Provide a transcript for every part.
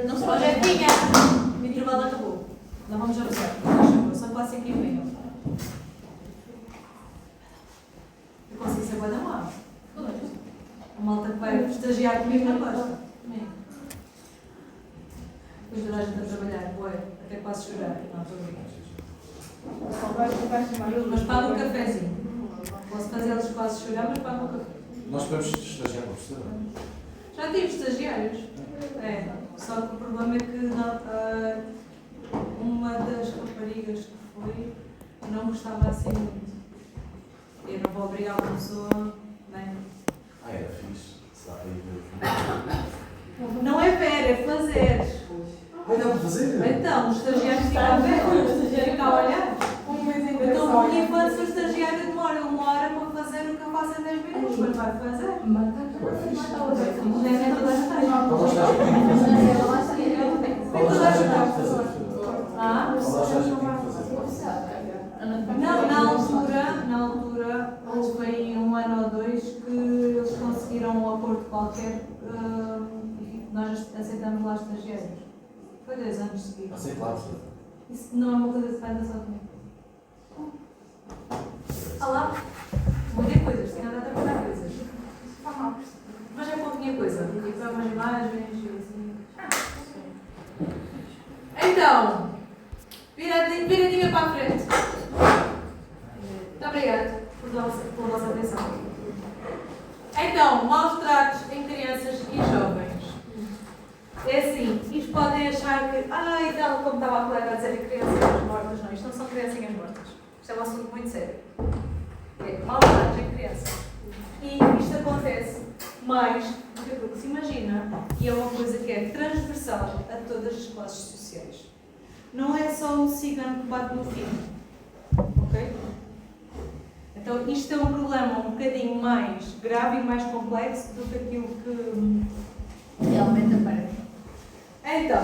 Não se pode. O intervalo acabou. Não vamos avançar. São quase 5h30. Eu consigo ser boa da mal. A malta que vai estagiar comigo não gosta. Depois toda a gente a trabalhar, boa, até quase chorar. Não, estou a brincar. Mas paga um cafezinho. Posso fazê-los quase chorar, mas paga um café. Nós podemos estagiar com você, não é? Já tive estagiários. Só que o problema é que uma das raparigas que foi não gostava assim muito. Eu não vou obrigar uma pessoa, né? Era fixe. Não é ver, é fazer. Dá para fazer? Então, os estagiários ficam a ver, o estagiário fica a olhar. Então, enquanto o estagiário demora 1 hora para fazer o que eu faço em 10 minutos, mas vai fazer. Não é toda a gente. Qual estágio que tem que fazer? Não, na altura, foi em 1 ano ou 2 que eles conseguiram um acordo qualquer e nós aceitamos lá estagiários. Foi 2 anos seguidos. Aceitado. Isso não é uma coisa que se faz só comigo. Olá, muita coisas, tem nada a trabalhar coisas. Mas é pouquinha coisa. E para umas imagens e assim. Então, viradinha para a frente. Muito obrigada pela vossa atenção. Então, maus tratos em crianças e jovens. É assim, isto podem achar que, tal como estava a colega a dizer, criancinhas mortas. Não, isto não são criancinhas mortas. Isto é um assunto muito sério. É maus tratos em crianças. E isto acontece mais do que aquilo que se imagina. E é uma coisa que é transversal a todas as classes sociais. Não é só um cigano que bate no filho. Ok? Então, isto é um problema um bocadinho mais grave e mais complexo do que aquilo que realmente aparece. Então,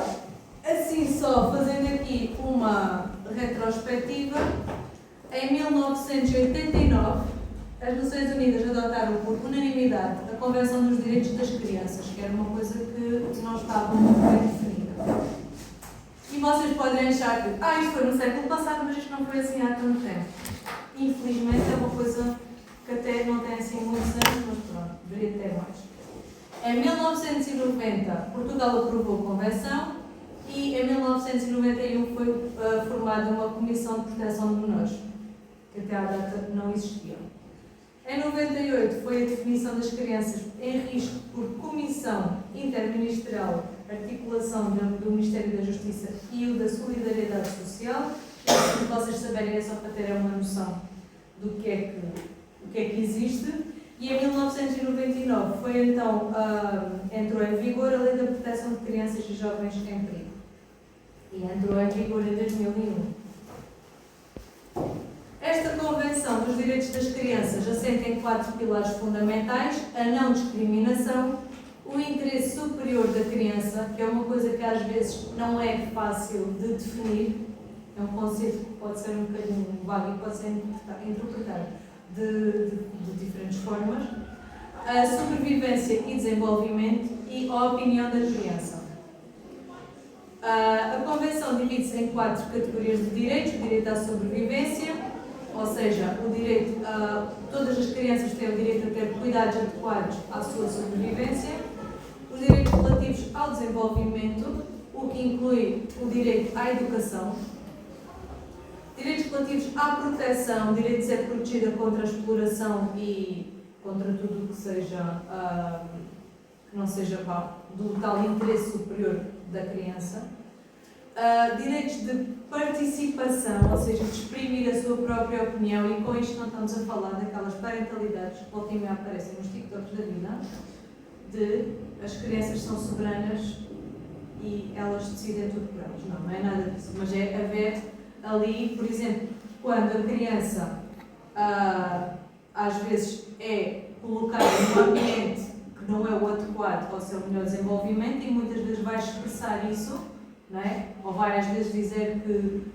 assim só fazendo aqui uma retrospectiva, em 1989, as Nações Unidas adotaram por unanimidade a Convenção dos Direitos das Crianças, que era uma coisa que não estava muito bem definida. E vocês podem achar que, isto foi no século passado, mas isto não foi assim há tanto tempo. Infelizmente é uma coisa que até não tem assim muitos anos, mas pronto, deveria ter mais. Em 1990, Portugal aprovou a Convenção e em 1991 foi formada uma Comissão de Proteção de Menores, que até à data não existia. Em 98 foi a definição das crianças em risco por Comissão Interministerial, articulação do Ministério da Justiça e o da Solidariedade Social. Se vocês saberem, é só para terem uma noção do que é que existe. E em 1999 foi então, entrou em vigor a Lei da Proteção de Crianças e Jovens em Perigo. E entrou em vigor em 2001. Esta Convenção dos Direitos das Crianças assenta em 4 pilares fundamentais: a não discriminação, o interesse superior da criança, que é uma coisa que às vezes não é fácil de definir, é um conceito que pode ser um bocadinho vago e pode ser interpretado de diferentes formas, a sobrevivência e desenvolvimento e a opinião da criança. A Convenção divide-se em 4 categorias de direitos: o direito à sobrevivência, ou seja, o direito todas as crianças têm o direito a ter cuidados adequados à sua sobrevivência, os direitos relativos ao desenvolvimento, o que inclui o direito à educação, direitos relativos à proteção, o direito de ser protegida contra a exploração e contra tudo o que seja, que não seja do tal interesse superior da criança. Direitos de participação, ou seja, de exprimir a sua própria opinião, e com isto não estamos a falar daquelas parentalidades que voltam e meia aparecem nos TikToks da vida, de as crianças são soberanas e elas decidem tudo por elas. Não é nada disso, mas é haver ali, por exemplo, quando a criança às vezes é colocada num ambiente que não é o adequado ao seu melhor desenvolvimento, e muitas vezes vai expressar isso, não é? Ou vai às vezes dizer que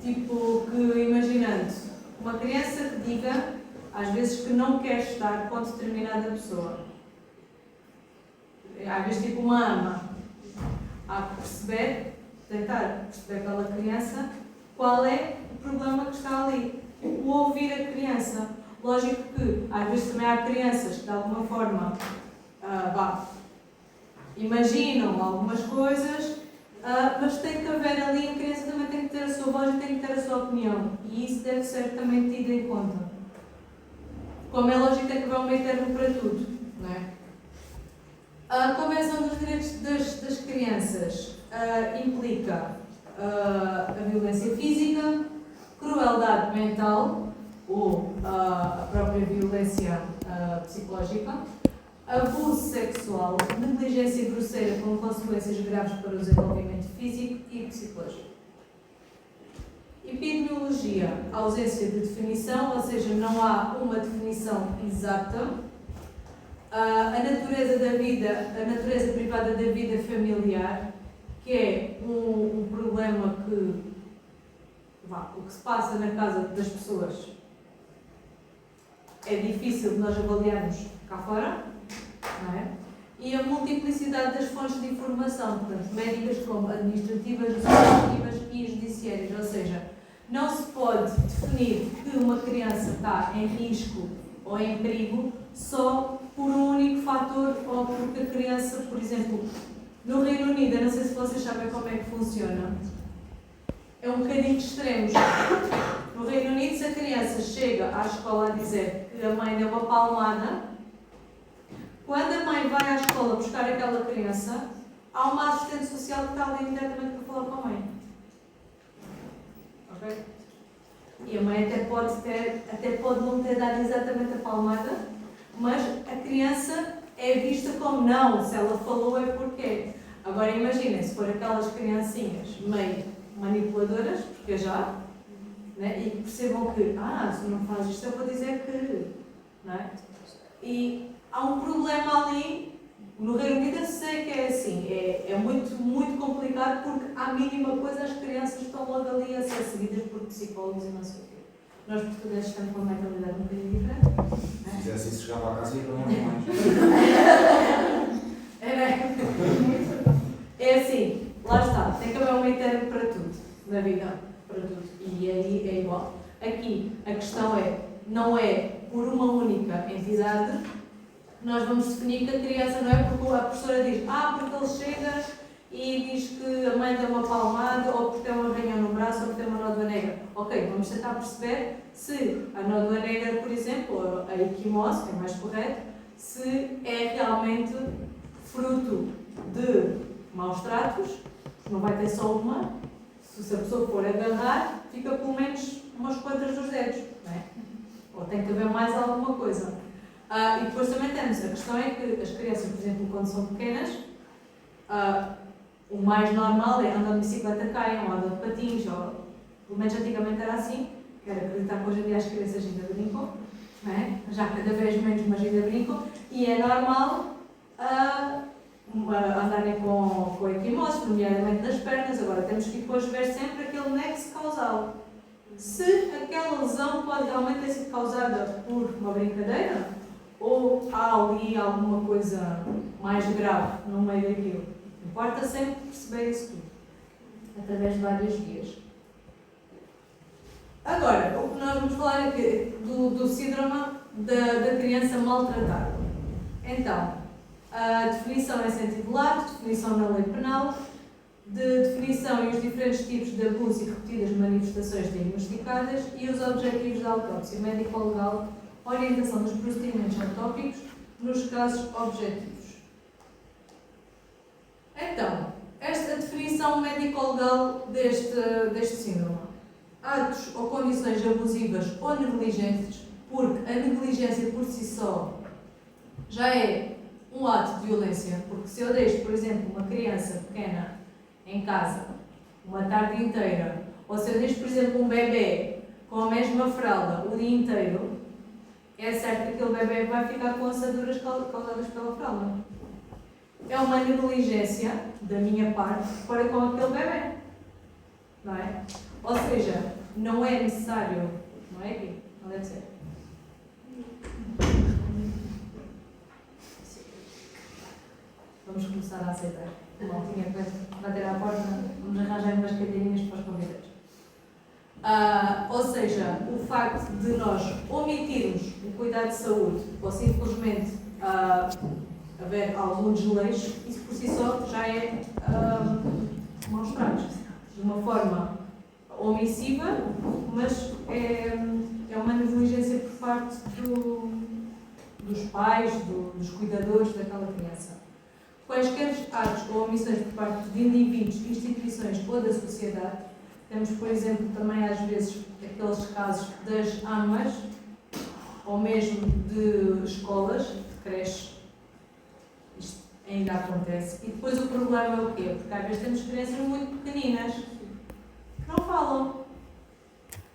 tipo, que imaginando uma criança que diga às vezes que não quer estar com determinada pessoa. Às vezes tipo uma ama. Há que perceber, tentar perceber pela criança qual é o problema que está ali. O ouvir a criança. Lógico que às vezes também há crianças que de alguma forma imaginam algumas coisas, mas tem que haver ali, a criança também tem que ter a sua voz e tem que ter a sua opinião. E isso deve ser também tido em conta. Como é lógico, tem que haver um meio termo para tudo, não é? A Convenção dos Direitos das Crianças implica a violência física, crueldade mental ou a própria violência psicológica, abuso sexual, negligência grosseira com consequências graves para o desenvolvimento físico e psicológico. Epidemiologia, ausência de definição, ou seja, não há uma definição exata. A natureza da vida, a natureza privada da vida familiar, que é um problema que, o que se passa na casa das pessoas é difícil de nós avaliarmos cá fora, não é? E a multiplicidade das fontes de informação, portanto, médicas como administrativas, administrativas e judiciárias, ou seja, não se pode definir que uma criança está em risco ou em perigo só por um único fator ou porque a criança, por exemplo, no Reino Unido, eu não sei se vocês sabem como é que funciona, é um bocadinho de extremos. No Reino Unido, se a criança chega à escola a dizer que a mãe deu uma palmada, quando a mãe vai à escola buscar aquela criança, há uma assistente social que está ali imediatamente para falar com a mãe. Ok? E a mãe até pode não ter dado exatamente a palmada, mas a criança é vista como não, se ela falou é porque. Agora imaginem, se for aquelas criancinhas meio manipuladoras, porque já, né? E percebam que, se não faz isto eu vou dizer que, não é? E há um problema ali, no Reino Unido eu sei que é assim, é muito, muito complicado porque à mínima coisa as crianças estão logo ali a ser seguidas por psicólogos e não sei o quê. Nós portugueses estamos com uma mentalidade um bocadinho diferente. Se fizesse isso, chegava à casa e não ia mais. É assim, lá está, tem que haver um meio termo para tudo, na vida, para tudo. E aí é igual. Aqui a questão não é por uma única entidade, nós vamos definir que a criança não é porque a professora diz, porque ele chega e diz que a mãe deu uma palmada, ou porque tem uma arranhão no braço, ou porque tem uma nódoa negra. Ok, vamos tentar perceber se a nódoa negra, por exemplo, a equimose, que é mais correto, se é realmente fruto de maus tratos, não vai ter só uma, se a pessoa for agarrar, fica pelo menos umas quantas dos dedos, não é? Ou tem que haver mais alguma coisa. E depois também temos, a questão é que as crianças, por exemplo, quando são pequenas, o mais normal é andar de bicicleta caiam, ou andam de patins, ou pelo menos antigamente era assim, quero acreditar que hoje em dia as crianças ainda brincam, não é? Já cada vez menos, mas ainda brincam, e é normal andarem com equimoses, nomeadamente nas pernas. Agora temos que depois ver sempre aquele nexo causal. Se aquela lesão pode realmente ter sido causada por uma brincadeira, ou há ali alguma coisa mais grave no meio daquilo. Importa sempre perceber isso tudo, através de várias vias. Agora, o que nós vamos falar aqui do síndrome da criança maltratada. Então, a definição em sentido lato, definição na lei penal, de definição e os diferentes tipos de abuso e repetidas manifestações diagnosticadas e os objetivos da autópsia médico-legal, orientação dos procedimentos autópicos nos casos objetivos. Então, esta definição médico-legal deste síndrome. Atos ou condições abusivas ou negligentes, porque a negligência por si só já é um ato de violência, porque se eu deixo, por exemplo, uma criança pequena em casa uma tarde inteira, ou se eu deixo, por exemplo, um bebê com a mesma fralda o dia inteiro, é certo que aquele bebê vai ficar com assaduras causadas pela fralda. É uma negligência da minha parte para com aquele bebê, não é? Ou seja, não é necessário, não é aqui, não deve ser. começar a aceitar. Mal tinha que bater à porta, vamos arranjar umas cadeirinhas para os convidados. Ou seja, o facto de nós omitirmos o cuidado de saúde ou simplesmente haver algum desleixo, isso por si só já é maus tratos. De uma forma omissiva, mas é uma negligência por parte dos pais, dos cuidadores daquela criança. Quaisquer atos ou omissões por parte de indivíduos, instituições ou da sociedade, temos, por exemplo, também às vezes aqueles casos das AMAs, ou mesmo de escolas, de creches. Isto ainda acontece. E depois o problema é o quê? Porque às vezes temos crianças muito pequeninas que não falam.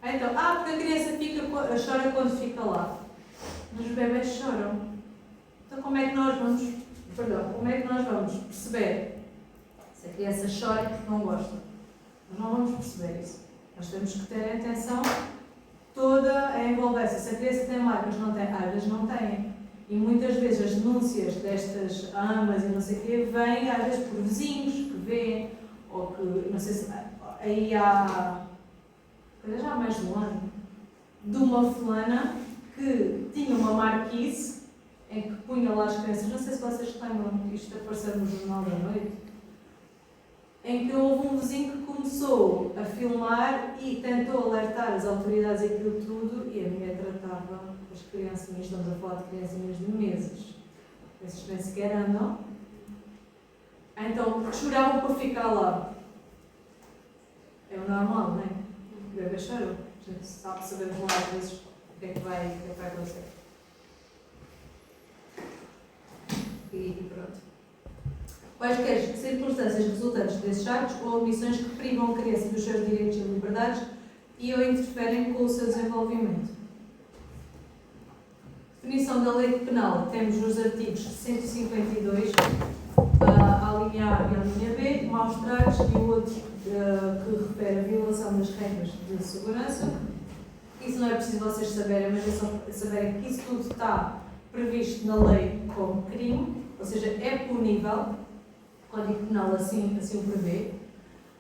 Então, porque a criança chora quando fica lá. Mas os bebés choram. Então como é que nós vamos perceber se a criança chora porque não gosta? Nós não vamos perceber isso. Nós temos que ter a atenção toda a envolvência. Se a criança tem marcas, não tem, às vezes não tem. E muitas vezes as denúncias destas AMAs e não sei o quê vêm às vezes por vizinhos que veem, ou que, não sei se, aí há, já há mais de um ano, de uma fulana que tinha uma marquise em que punha lá as crianças, não sei se vocês lembram, isto apareceu no Jornal da Noite, em que houve um vizinho que começou a filmar e tentou alertar as autoridades aquilo tudo e a mulher tratava as criancinhas, estamos a falar de criancinhas de meses, esses nem sequer andam, então choravam para ficar lá. É o normal, não é? O bebê chorou, a gente sabemos lá às vezes o que é que vai acontecer. E pronto. Quaisquer circunstâncias resultantes desses atos ou omissões que privam a criança dos seus direitos e liberdades e ou interferem com o seu desenvolvimento. Definição da lei penal, temos os artigos 152, a linha A e a linha B, maus tratos, e o outro que refere a violação das regras de segurança. Isso não é preciso vocês saberem, mas é só saberem que isso tudo está previsto na lei como crime, ou seja, é punível. O Código Penal assim o prevê.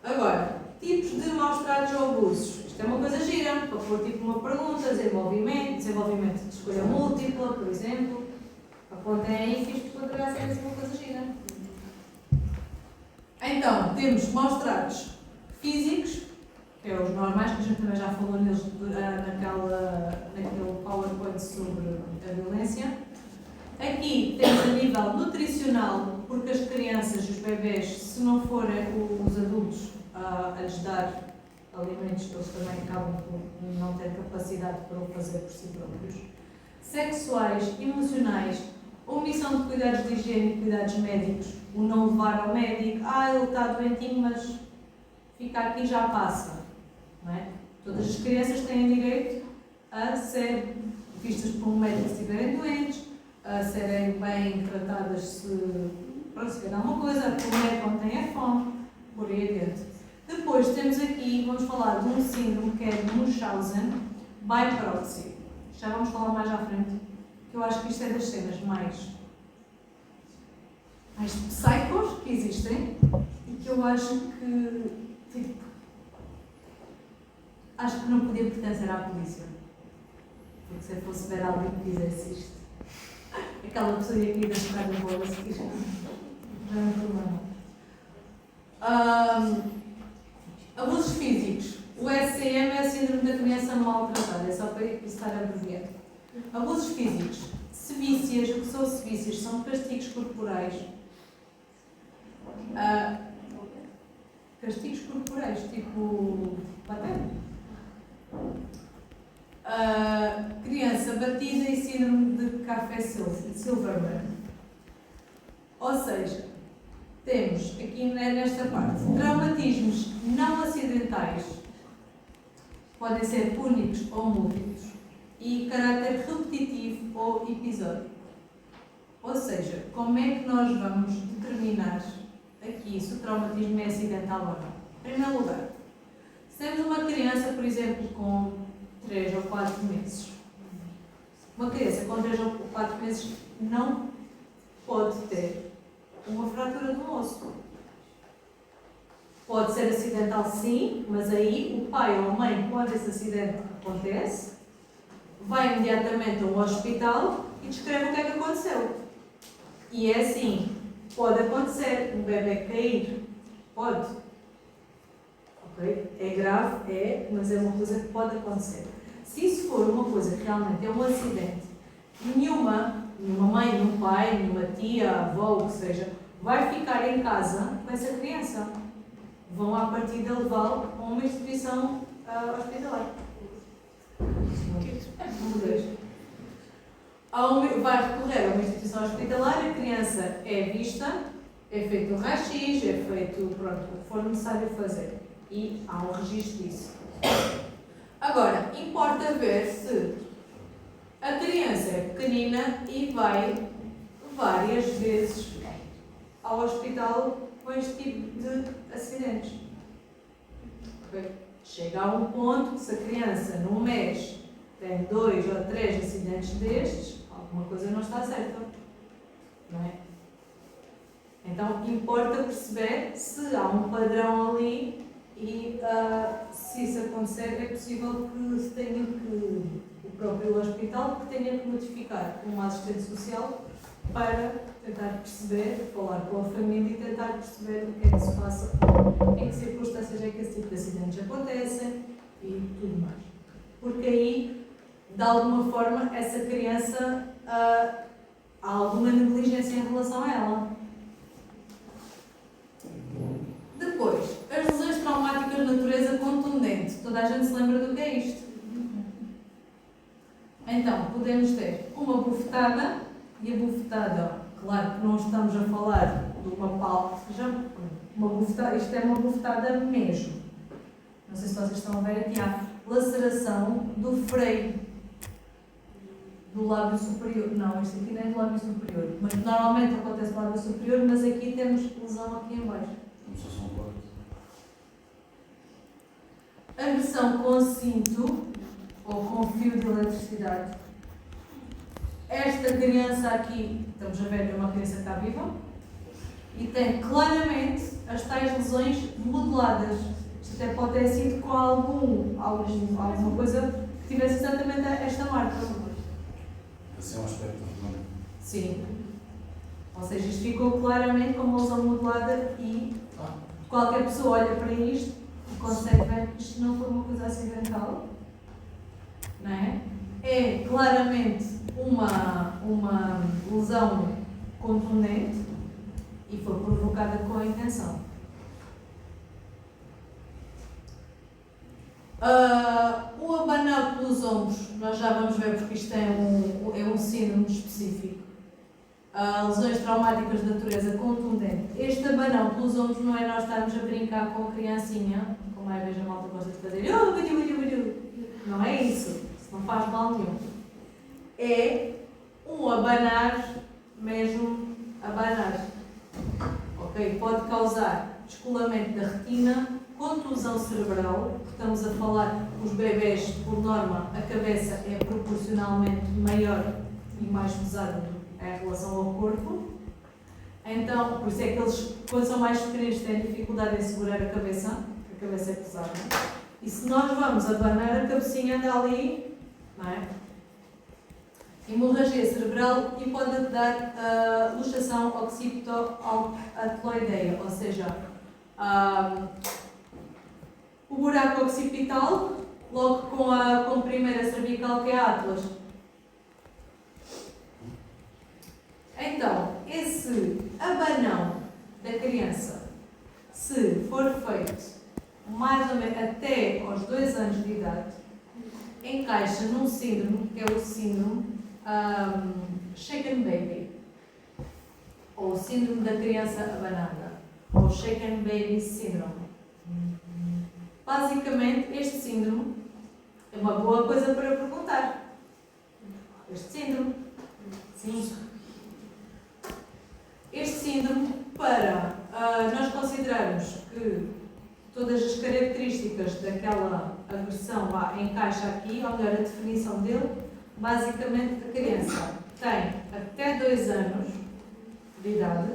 Agora, tipos de maus tratos ou abusos. Isto é uma coisa gira, para pôr tipo uma pergunta, desenvolvimento de escolha múltipla, por exemplo. Apontem aí que isto poderá ser assim uma coisa gira. Então, temos maus tratos físicos, que é os normais, que a gente também já falou neles naquele PowerPoint sobre a violência. Aqui temos a nível nutricional, porque as crianças e os bebés, se não forem os adultos a lhes dar alimentos, eles também acabam por não ter capacidade para o fazer por si próprios. Sexuais, emocionais, omissão de cuidados de higiene e cuidados médicos, o não levar ao médico, ele está doentinho, mas fica aqui e já passa. Não é? Todas as crianças têm direito a ser vistas por um médico se estiverem doentes, a serem bem tratadas se vier alguma coisa, a comer quando têm fome, por aí adiante. Depois temos aqui, vamos falar de um síndrome que é de Munchausen by proxy. Já vamos falar mais à frente, que eu acho que isto é das cenas mais psychos que existem e que eu acho que, acho que não podia pertencer à polícia. Porque se eu fosse ver alguém que fizesse isto, aquela pessoa ia aqui deixar na bola, se quiser. Não é um problema. Abusos físicos. O SCM é a síndrome da criança maltratada, é só para estar abreviado. Abusos físicos. Sevícias. O que são sevícias? São castigos corporais. Castigos corporais, tipo bater. Criança batida e síndrome de café Silverberg. Ou seja, temos aqui nesta parte traumatismos não acidentais, podem ser únicos ou múltiplos, e caráter repetitivo ou episódico. Ou seja, como é que nós vamos determinar aqui se o traumatismo é acidental ou não? Em primeiro lugar, se temos uma criança, por exemplo, com 3 ou 4 meses, uma criança com 3 ou 4 meses não pode ter uma fratura do osso. Pode ser acidental, sim, mas aí o pai ou a mãe, quando esse acidente acontece, vai imediatamente a um hospital e descreve o que é que aconteceu. E é assim, pode acontecer um bebê cair, pode. Ok? É grave, mas é uma coisa que pode acontecer. Se isso for uma coisa que realmente é um acidente, nenhuma mãe, nenhum pai, nenhuma tia, avó, o que seja, vai ficar em casa com essa criança. Vão à partida levá-lo a uma instituição hospitalar. Vai recorrer a uma instituição hospitalar, a criança é vista, é feito um raio-x, é feito pronto, o que for necessário fazer. E há um registro disso. Agora, importa ver se a criança é pequenina e vai várias vezes ao hospital com este tipo de acidentes. Okay? Chega a um ponto que se a criança num mês tem 2 ou 3 acidentes destes, alguma coisa não está certa. Não é? Então importa perceber se há um padrão ali e se isso acontecer é possível que se tenha que, o próprio hospital que tenha que notificar uma assistente social para tentar perceber, falar com a família e tentar perceber o que é que se passa, em que circunstâncias é que esse tipo de acidentes acontecem e tudo mais. Porque aí, de alguma forma, essa criança há alguma negligência em relação a ela. Depois, as lesões traumáticas de natureza contundente. Toda a gente se lembra do que é isto? Então, podemos ter uma bufetada, e a bufetada, claro que não estamos a falar de uma palma, uma bufetada, isto é uma bufetada mesmo. Não sei se vocês estão a ver aqui, há laceração do freio do lábio superior. Não, isto aqui não é do lábio superior, mas normalmente acontece no lábio superior, mas aqui temos lesão aqui em baixo. Como se fosse um corte. Agressão com cinto ou com fio de eletricidade. Esta criança aqui, estamos a ver, é uma criança que está viva e tem claramente as tais lesões modeladas. Isto até pode ter sido com alguma coisa que tivesse exatamente esta marca. Esse é um aspecto relevante. Sim. Ou seja, isto ficou claramente com uma lesão modelada e qualquer pessoa olha para isto e consegue ver que isto não foi uma coisa acidental. Não é? É claramente uma lesão contundente e foi provocada com a intenção. O abanar pelos ombros, nós já vamos ver porque isto é um síndrome específico. Lesões traumáticas de natureza contundente. Este abanão pelos ombros não é nós estarmos a brincar com a criancinha, como às vezes a malta gosta de fazer, não é isso. Isso não faz mal nenhum. É um abanar, mesmo abanar. Ok? Pode causar descolamento da retina, contusão cerebral, porque estamos a falar que os bebés, por norma, a cabeça é proporcionalmente maior e mais pesada em relação ao corpo. Então, por isso é que eles, quando são mais pequenos, têm dificuldade em segurar a cabeça é pesada. E se nós vamos abanar, a cabecinha anda ali, não é? Hemorragia cerebral e pode dar luxação occipito-atloideia, ou seja, o buraco occipital, logo com a primeira cervical, que é a atlas. Então, esse abanão da criança, se for feito mais ou menos até aos 2 anos de idade, encaixa num síndrome, que é o síndrome Shaken Baby, ou síndrome da criança abanada, ou Shaken Baby Syndrome. Basicamente, este síndrome é uma boa coisa para perguntar. Este síndrome, sim. Este síndrome, para nós considerarmos que todas as características daquela agressão encaixa aqui, ou melhor, a definição dele, basicamente a criança tem até 2 anos de idade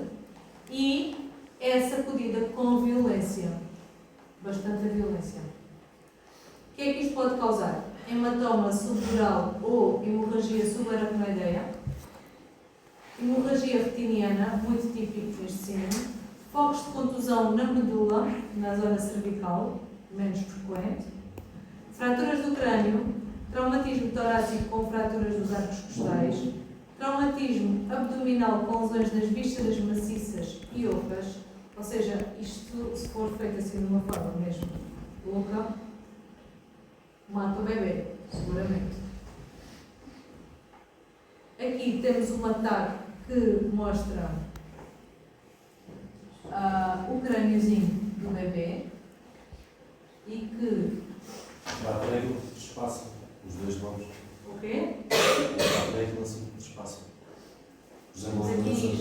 e é sacudida com violência, bastante violência. O que é que isto pode causar? Hematoma subdural ou hemorragia subaracnoideia, hemorragia retiniana, muito típico deste síndrome, focos de contusão na medula, na zona cervical, menos frequente, fraturas do crânio, traumatismo torácico com fraturas dos arcos costais, traumatismo abdominal com lesões nas vísceras maciças e ocas, ou seja, isto se for feito assim de uma forma mesmo louca, mata o bebê, seguramente. Aqui temos um ataque que mostra o crâniozinho do bebê e que... Dá régua, espaço, os dois lados. O quê? Dá régua, assim, espaço. Os Aqui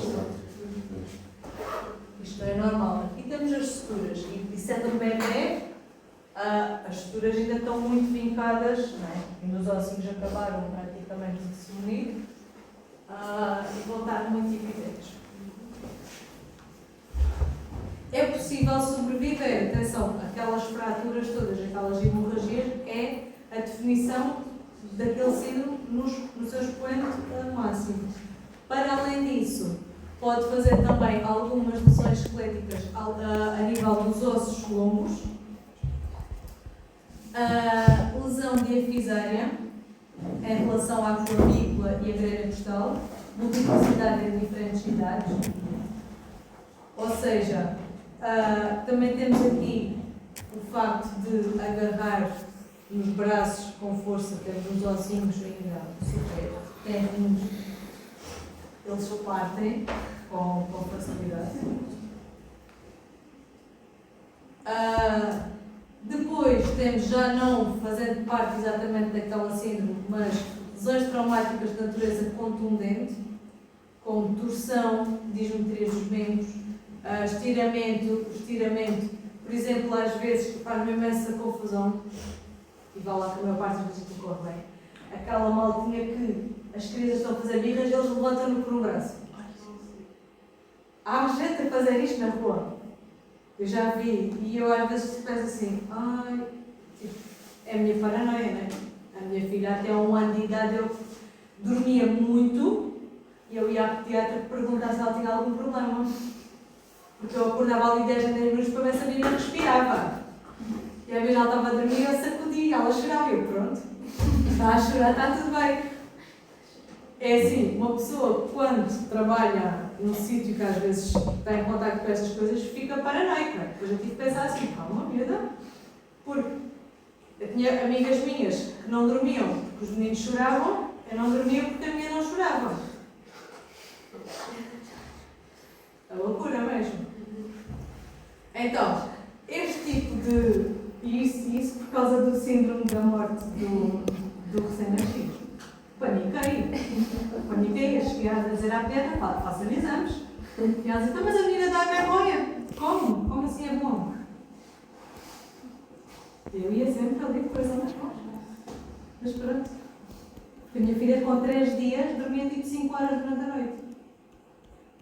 isto é normal. Aqui temos as suturas e sendo um bebê, as suturas ainda estão muito vincadas, não é? E os ossinhos acabaram praticamente de se unir e vão estar muito evidentes. É possível sobreviver, atenção, aquelas fraturas todas, aquelas hemorragias, é a definição daquele síndrome no seu expoente máximo. Para além disso, pode fazer também algumas lesões esqueléticas a nível dos ossos longos, lesão diafisária em relação à clavícula e à grelha costal, multiplicidade em diferentes idades, ou seja, também temos aqui o facto de agarrar nos braços com força, temos os ossinhos ainda super técnicos, eles se partem com facilidade. Depois temos, já não fazendo parte exatamente daquela síndrome, mas lesões traumáticas de natureza contundente, como torção, dismetria dos membros, estiramento, por exemplo, às vezes faz-me imensa confusão, e vai lá que a maior parte das vezes não corre bem, aquela maltinha que as crianças estão a fazer birras e eles levantam-no por um braço. Há gente a fazer isto na rua. Eu já vi, e eu às vezes penso assim, tipo, é a minha paranoia, não é? A minha filha até 1 ano de idade eu dormia muito e eu ia à pediatra perguntar se ela tinha algum problema. Porque eu acordava ali 10 minutos para ver se a menina respirava. E a vez ela estava a dormir e eu sacudia, ela chorava e eu, pronto, está a chorar, está tudo bem. É assim, uma pessoa quando trabalha num sítio que às vezes está em contacto com estas coisas, fica paranoica. Depois eu tive que pensar assim, calma, miúda, porque eu tinha amigas minhas que não dormiam porque os meninos choravam, eu não dormia porque a minha não chorava. É loucura mesmo. Então, este tipo de... Isso por causa do síndrome da morte do recém-nascido. Paniquei, as crianças a dizer à pediatra, façam exames. E ela dizia, mas a menina dá vergonha. Como? Como assim é bom? Eu ia sempre ali depois a nas mãos. Mas pronto. Porque a minha filha com 3 dias dormia tipo 5 horas durante a noite.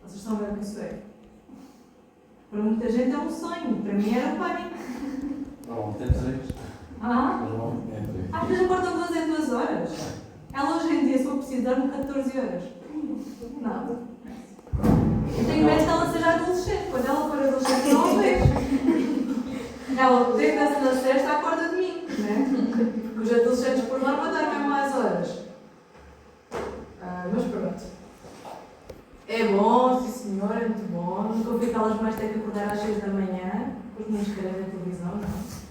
Vocês estão a ver o que isso é? Para muita gente é um sonho. Para mim era pânico. Não, tem 3. Às vezes acordam 2 em 2 horas. Ela hoje em dia, se for preciso, dorme 14 horas. Nada. Eu tenho medo que ela seja adolescente. Quando ela for adolescente, não a vejo. Ela deita-se na sexta, acorda de mim. Né? Porque os adolescentes, por norma, dormem mais horas. Mas pronto. É bom, sim senhor, é muito bom. Nunca ouvi que elas mais têm que acordar às 6 da manhã. Os meninos querem ver televisão, não.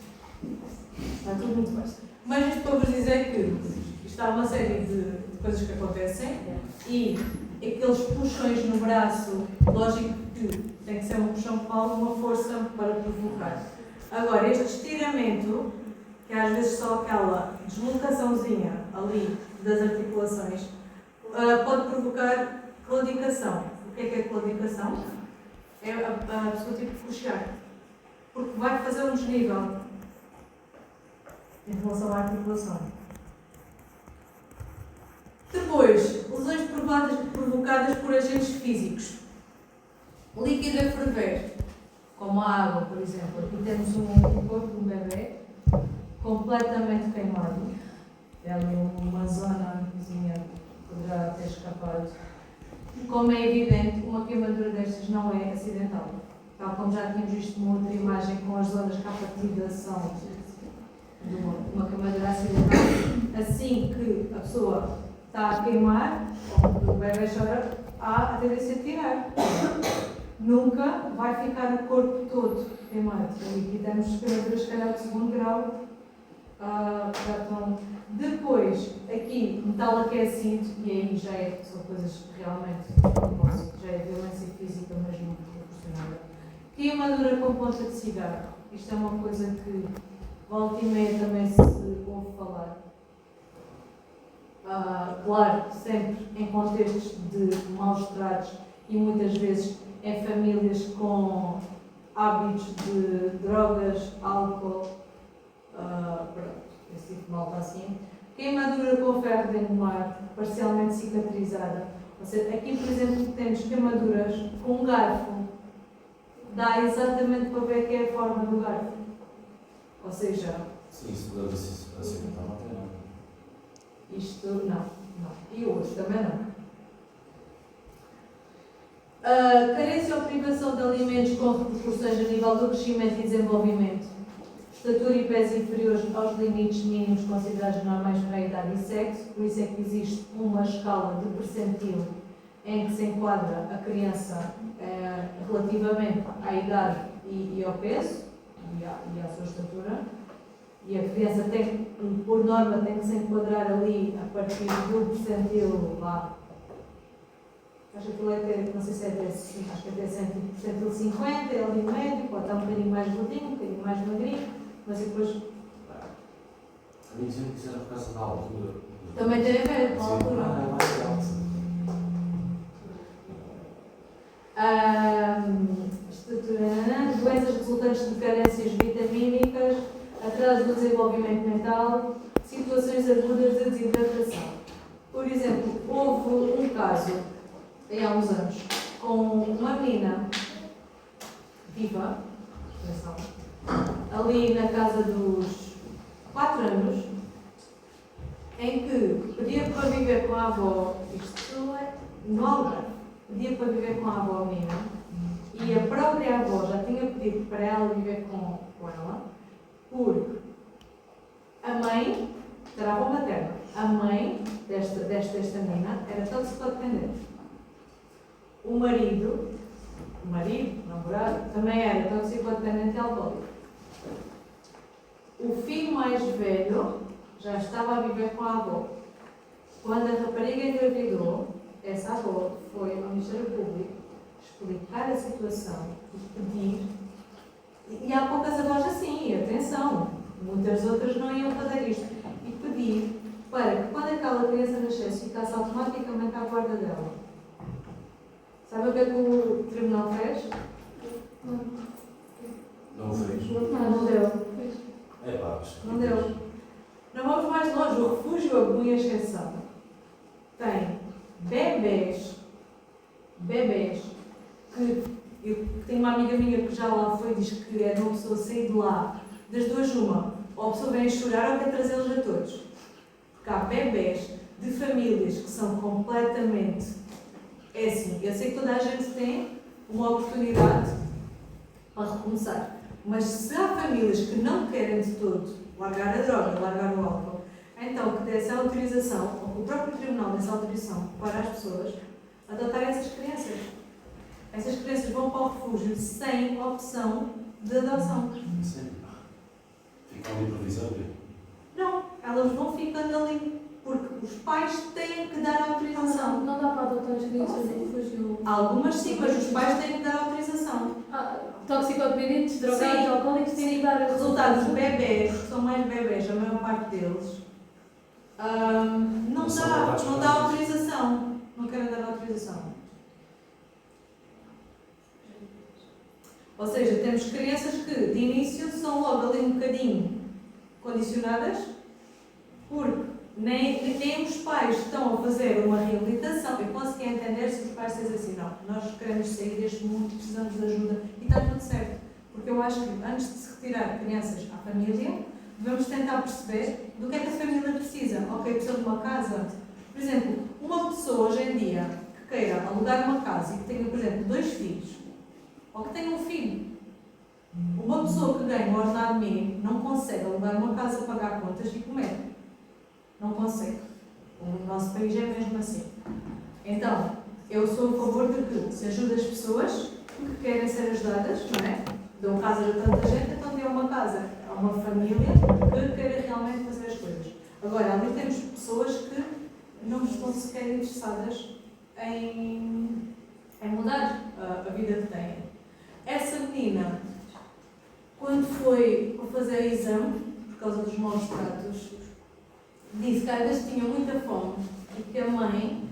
Está tudo muito bem. Mas isto para vos dizer que isto há uma série de coisas que acontecem e aqueles puxões no braço, lógico que tem que ser um puxão com alguma força para provocar. Agora, este estiramento, que é às vezes só aquela deslocaçãozinha ali das articulações, pode provocar claudicação. O que é claudicação? É a pessoa tipo de puxar. Porque vai fazer um desnível em relação à articulação. Depois, lesões provocadas por agentes físicos. líquido a ferver, como a água, por exemplo. Aqui temos um corpo de um bebê completamente queimado. É ali uma zona na cozinha que poderá ter escapado. Como é evidente, uma queimadura destas não é acidental. Tal como já tínhamos visto numa outra imagem com as zonas cá-partidas são de uma queimadura acidental. Assim que a pessoa está a queimar, ou o bebê chora, há a tendência de tirar. Nunca vai ficar o corpo todo queimado. E aqui temos queimaduras, se calhar, de segundo grau. Já estão. Depois, aqui, metal aquecido, e aí já são coisas realmente, já é violência física mesmo proporcionada. Queimadura com ponta de cigarro. Isto é uma coisa que volta e meia também se ouve falar. Claro, sempre em contextos de maus tratos e muitas vezes em famílias com hábitos de drogas, álcool, esse tipo de malta assim. Queimadura com ferro de engomar, parcialmente cicatrizada. Ou seja, aqui, por exemplo, temos queimaduras com um garfo. Dá exatamente para ver que é a forma do garfo. Ou seja... Sim, isso deve acidental não tem nada. Isto, não. E outros também não. Carência ou privação de alimentos com repercussões a nível do crescimento e desenvolvimento. Estatura e pés inferiores aos limites mínimos considerados normais para a idade e sexo. Por isso é que existe uma escala de percentil em que se enquadra a criança relativamente à idade e ao peso e à sua estatura. E a criança tem, por norma, tem que se enquadrar ali a partir do percentil lá. Acho que aquilo é até, não sei se é até, acho que até percentil 50, é ali médio, pode estar um bocadinho mais gordinho, um bocadinho mais magrinho, mas depois... A mim sempre quiseram por causa da altura. Também tem a ver com a altura. É mais alto. Doenças resultantes de carências vitamínicas, atraso do desenvolvimento mental, situações agudas de desidratação. Por exemplo, houve um caso, há uns anos, com uma menina viva, ali na casa dos 4 anos, em que pedia para viver com a avó, isto é no Algarve, pedia para viver com a avó menina, e a própria avó já tinha pedido para ela viver com ela, porque a mãe, era a avó materna, a mãe desta menina era toxicodependente. O marido, namorado, também era toxicodependente e alcoólico. O filho mais velho já estava a viver com a avó. Quando a rapariga engravidou, essa avó foi ao Ministério Público explicar a situação e pedir. E há poucas avós assim, e atenção, muitas outras não iam fazer isto. E pedir para que quando aquela criança nascesse ficasse automaticamente à guarda dela. Sabe o que é que o tribunal fez? Não o fez? Não deu. É pá, mas... Não deu. Não vamos mais longe. O refúgio Agudo e Ascensão tem bebés que eu tenho uma amiga minha que já lá foi e diz que é de uma pessoa sair de lá, das duas uma, ou a pessoa vem a chorar ou quer trazê-los a todos. Porque há bebés de famílias que são completamente... É assim, eu sei que toda a gente tem uma oportunidade para recomeçar, mas se há famílias que não querem de todo largar a droga, largar o álcool, então que dê essa autorização, ou que o próprio tribunal dê essa autorização para as pessoas adotarem essas crianças. Essas crianças vão para o refúgio sem opção de adoção. Sim. Ficam ali provisório? Não, elas vão ficando ali, porque os pais têm que dar autorização. Não dá para adotar as crianças no refúgio? Algumas sim, mas os pais têm que dar autorização. Toxicodependentes, drogados, Sim, alcoólicos têm que dar resultados de bebés, que são mais bebés, a maior parte deles, não dá autorização. Não querem dar autorização. Ou seja, temos crianças que de início são logo ali um bocadinho condicionadas, porque nem os pais estão a fazer uma reabilitação. conseguir entender se os pais dizem assim, não, nós queremos sair deste mundo, precisamos de ajuda e está tudo certo. Porque eu acho que antes de se retirar crianças à família, devemos tentar perceber do que é que a família precisa. Ok, precisa de uma casa. Por exemplo, uma pessoa hoje em dia que queira alugar uma casa e que tenha, por exemplo, 2 filhos, ou que tenha um filho, uma pessoa que ganha um ordenado mínimo não consegue alugar uma casa, pagar contas e comer. Não consegue. O nosso país é mesmo assim. Então, eu sou a favor de que se ajude as pessoas que querem ser ajudadas, não é? Dão casas a tanta gente, então dê uma casa a uma família que queira realmente fazer as coisas. Agora, ali temos pessoas que não estão sequer interessadas em mudar a vida que têm. Essa menina, quando foi para fazer o exame, por causa dos maus tratos, disse que às vezes tinha muita fome e que a mãe,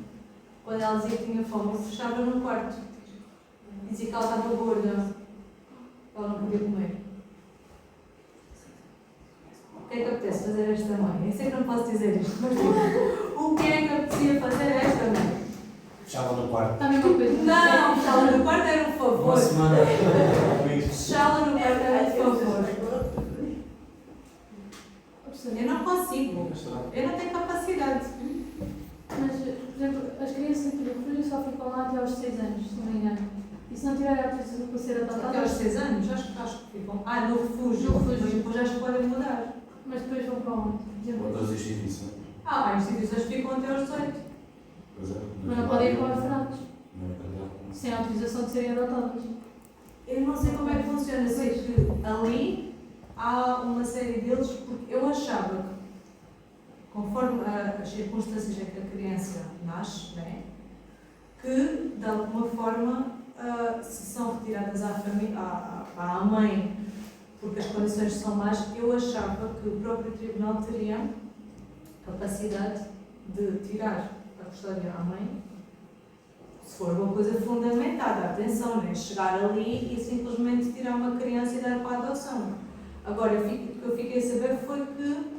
quando ela dizia que tinha fome, fechava no quarto. Dizia que ela estava gorda, que ela não podia comer. O que é que apetece fazer esta mãe? Eu sei que não posso dizer isto, mas o que é que apetecia fazer esta mãe? Fechava no quarto. Está a mesma coisa. Não, fechá-la no quarto era um Uma favor. semana. Fechá-la no quarto era um favor. Eu não consigo. Eu não tenho capacidade. Mas, por exemplo, as crianças em refúgio só ficam lá até aos 6 anos, se não me engano. E se não tiverem a autorização para ser Até aos adotadas, 6 anos, acho que ficam. No refúgio. No refúgio. Mas depois acho que podem mudar. mas depois vão para onde? Por exemplo, Outras instituições. Há instituições que ficam até aos 18. Pois é. mas não podem ir para orfanatos, Não é verdade. sem autorização de serem adotadas. Eu não sei como é que funciona. Sei que ali há uma série deles, porque eu achava que, conforme as circunstâncias em que a criança nasce, né, que de alguma forma se são retiradas à mãe porque as condições são más, eu achava que o próprio tribunal teria capacidade de tirar a custódia à mãe, se for uma coisa fundamentada. Atenção, não é chegar ali e simplesmente tirar uma criança e dar para a adoção. Agora, o que eu fiquei a saber foi que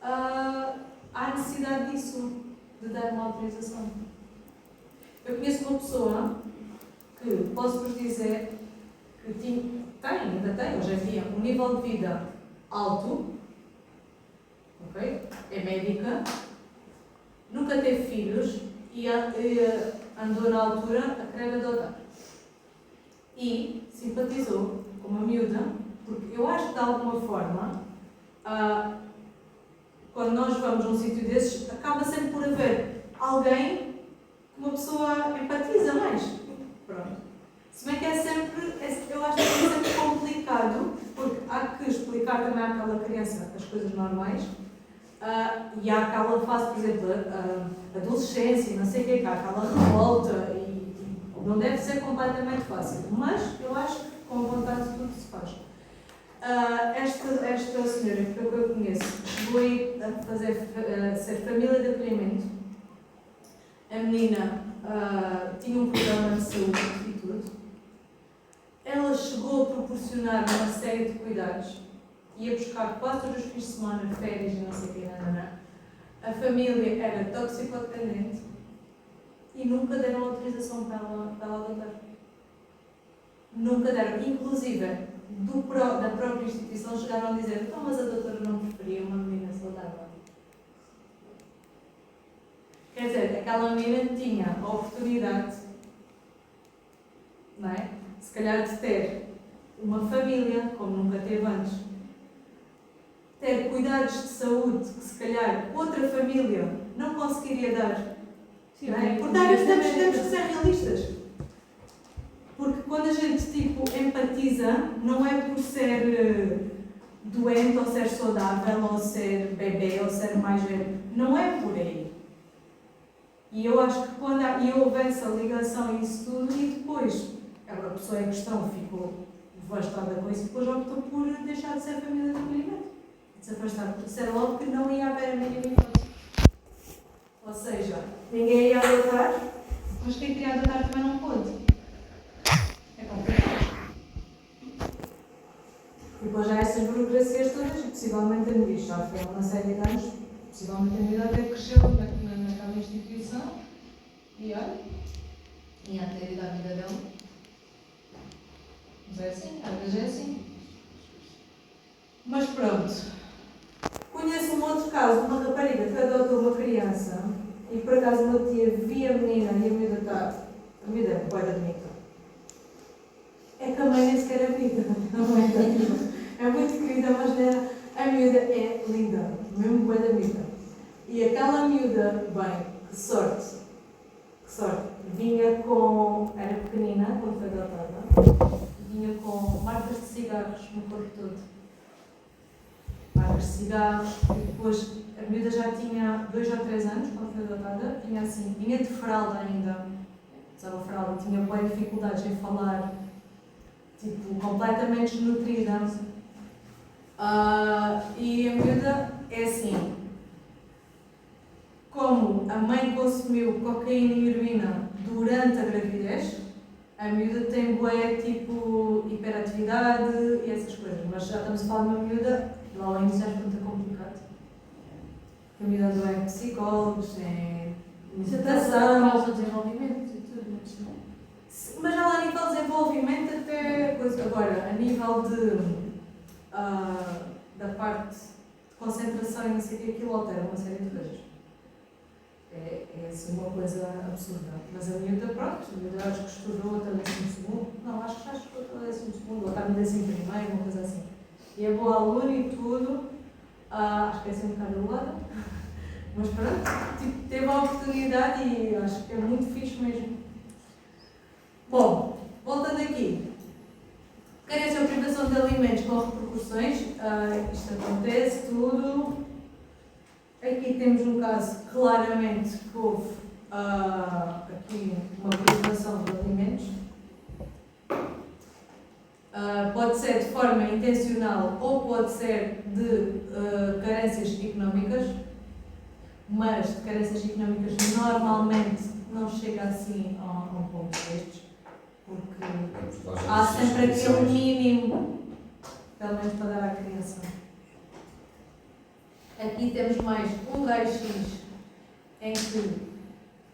há necessidade disso, de dar uma autorização. Eu conheço uma pessoa que posso-vos dizer que ainda tem, hoje em dia, um nível de vida alto, ok? É médica, nunca teve filhos e andou na altura a querer adotar. E simpatizou com uma miúda, porque eu acho que de alguma forma, quando nós vamos a um sítio desses, acaba sempre por haver alguém que uma pessoa empatiza mais. Pronto. Se bem que eu acho que é sempre complicado, porque há que explicar também àquela criança as coisas normais, e há aquela fase, por exemplo, a adolescência, não sei o que, há aquela revolta, e não deve ser completamente fácil, mas eu acho que com vontade tudo se faz. Esta senhora que eu conheço chegou a ser família de acolhimento. A menina tinha um problema de saúde e tudo. Ela chegou a proporcionar uma série de cuidados. Ia buscar quase todos os fins de semana, férias e não sei o que, A família era toxicodependente e nunca deram autorização para ela adotar. Nunca deram. Inclusive, da própria instituição chegaram a dizer: então, mas a doutora não preferia uma menina saudável. Quer dizer, aquela menina tinha a oportunidade, não é? Se calhar de ter uma família, como nunca teve antes, ter cuidados de saúde que se calhar outra família não conseguiria dar. Sim, Não é? Porque às vezes temos que ser realistas. Porque quando a gente empatiza, não é por ser doente ou ser saudável ou ser bebê ou ser mais velho. Não é por aí. E eu acho que quando houve essa ligação e isso tudo, e depois a pessoa em questão ficou devastada com isso, depois optou por deixar de ser família de acolhimento. De se afastar, por ser logo que não ia haver a mínima hipótese. Ou seja, ninguém ia adotar, mas quem queria adotar também não pôde. É complicado. E depois já essas burocracias todas, e possivelmente a Luís já foi há uma série de anos, possivelmente a Luís até cresceu naquela instituição E olha, e até a vida dela. Mas é assim, às vezes é assim. Mas pronto. Conheço um outro caso, uma rapariga que adotou uma criança e por acaso uma tia via a menina e a miúda está. A miúda é boa da bonita. É que a mãe nem sequer é bonita. É muito querida, mas a miúda é linda. Mesmo boa da bonita. E aquela miúda, bem, que sorte. Que sorte. Vinha com. Era pequenina quando foi adotada. Vinha com marcas de cigarros no corpo todo. Marcas de cigarros. E depois a miúda já tinha 2 ou 3 anos quando foi adotada. Vinha assim, vinha de fralda ainda. Usava fralda, tinha boas dificuldades em falar. Tipo, completamente desnutrida. E a miúda é assim. Como a mãe consumiu cocaína e heroína durante a gravidez, a miúda tem bué tipo hiperatividade e essas coisas. Mas já estamos a falar de uma miúda, lá além disso é muito complicado. A miúda andou em psicólogos, em meditação. Causa de desenvolvimento e tudo, Mas já lá a nível de desenvolvimento até coisa. Agora, a nível de da parte de concentração e não sei o que, aquilo altera uma série de coisas. É assim uma coisa absurda. Mas a miúda, pronto, a miúda acho que estudou até o 12º. Não, acho que já estudou até o 12º, ou está no 11º, uma coisa assim. E é boa aluna e tudo. Acho que é assim um bocado alugada. Mas pronto, tipo, teve a oportunidade e acho que é muito fixe mesmo. Bom, voltando aqui. Carência ou privação de alimentos com repercussões. Isto acontece tudo. Aqui temos um caso claramente que houve aqui uma privação de alimentos. Pode ser de forma intencional ou pode ser de carências económicas, mas de carências económicas normalmente não chega assim a um ponto destes, porque há sempre aquele mínimo, pelo menos para dar à criança. Aqui temos mais um raio-x em que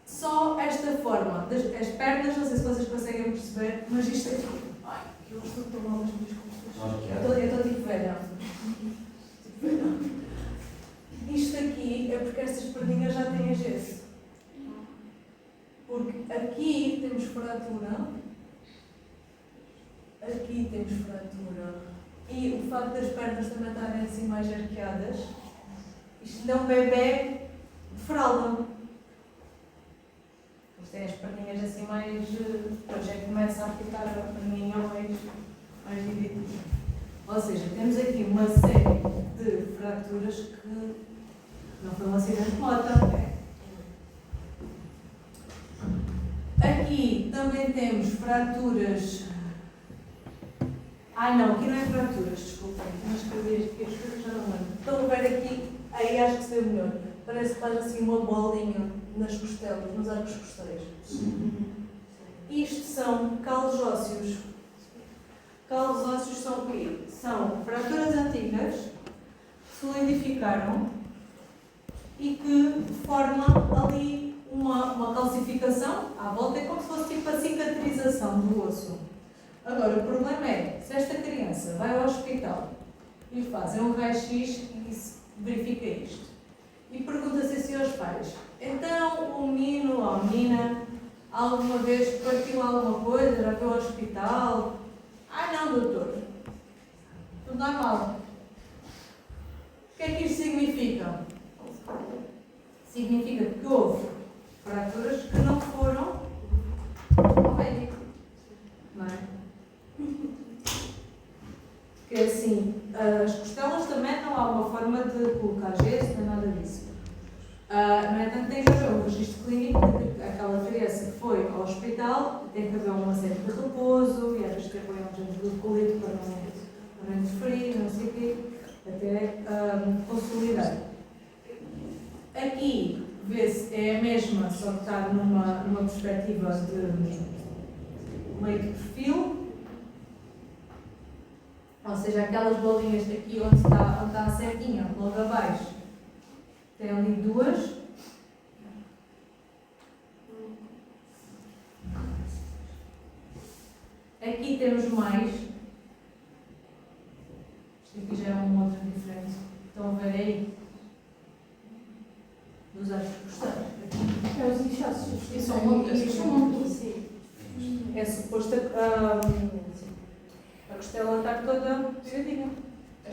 só esta forma, as pernas, não sei se vocês conseguem perceber, mas isto aqui. Ai, eu estou tão mal nas minhas costas. Eu estou tipo velha. Isto aqui é porque estas perninhas já têm gesso. Porque aqui temos fratura. Aqui temos fratura. E o facto das pernas também estarem assim mais arqueadas. Isto não é um bebê de fralda. Isto tem as perninhas assim mais. Depois é que começa a ficar a perninha mais dividida. Ou seja, temos aqui uma série de fraturas que não foi um acidente de moto. Aqui também temos fraturas. Não, aqui não é fraturas, desculpem. Mas escrevi as já não lembro. Estão a ver aqui, aí acho que se vê melhor. Parece que faz assim uma bolinha nas costelas, nos arcos costeiros. Isto são calos ósseos. Calos ósseos são o quê? São fraturas antigas que solidificaram e que formam ali uma calcificação à volta. É como se fosse tipo a cicatrização do osso. Agora, o problema é, se esta criança vai ao hospital e fazem um raio-x e se verifica isto, e pergunta-se assim aos pais, então o menino ou a menina alguma vez partiu alguma coisa, já foi ao hospital? Não, doutor. Tudo normal. O que é que isto significa? Significa que houve fraturas que não foram ao médico. Não é? Porque assim, as costelas também não há uma forma de colocar gesso, nem nada disso. No entanto, tem que haver um registro clínico de aquela criança que foi ao hospital, tem que haver uma série de repouso, e às vezes tem que haver um género de colete para não interferir, não sei o quê, até consolidar. Aqui vê-se, é a mesma, só que está numa perspectiva de meio de perfil. Ou seja, aquelas bolinhas aqui onde está a setinha, logo abaixo, tem ali duas. Aqui temos mais. Isto aqui já é um outro diferente. Estão a ver aí? Dos arcos costais. É os inchaços. E são montes. São montes. É suposto a costela estar toda viradinha.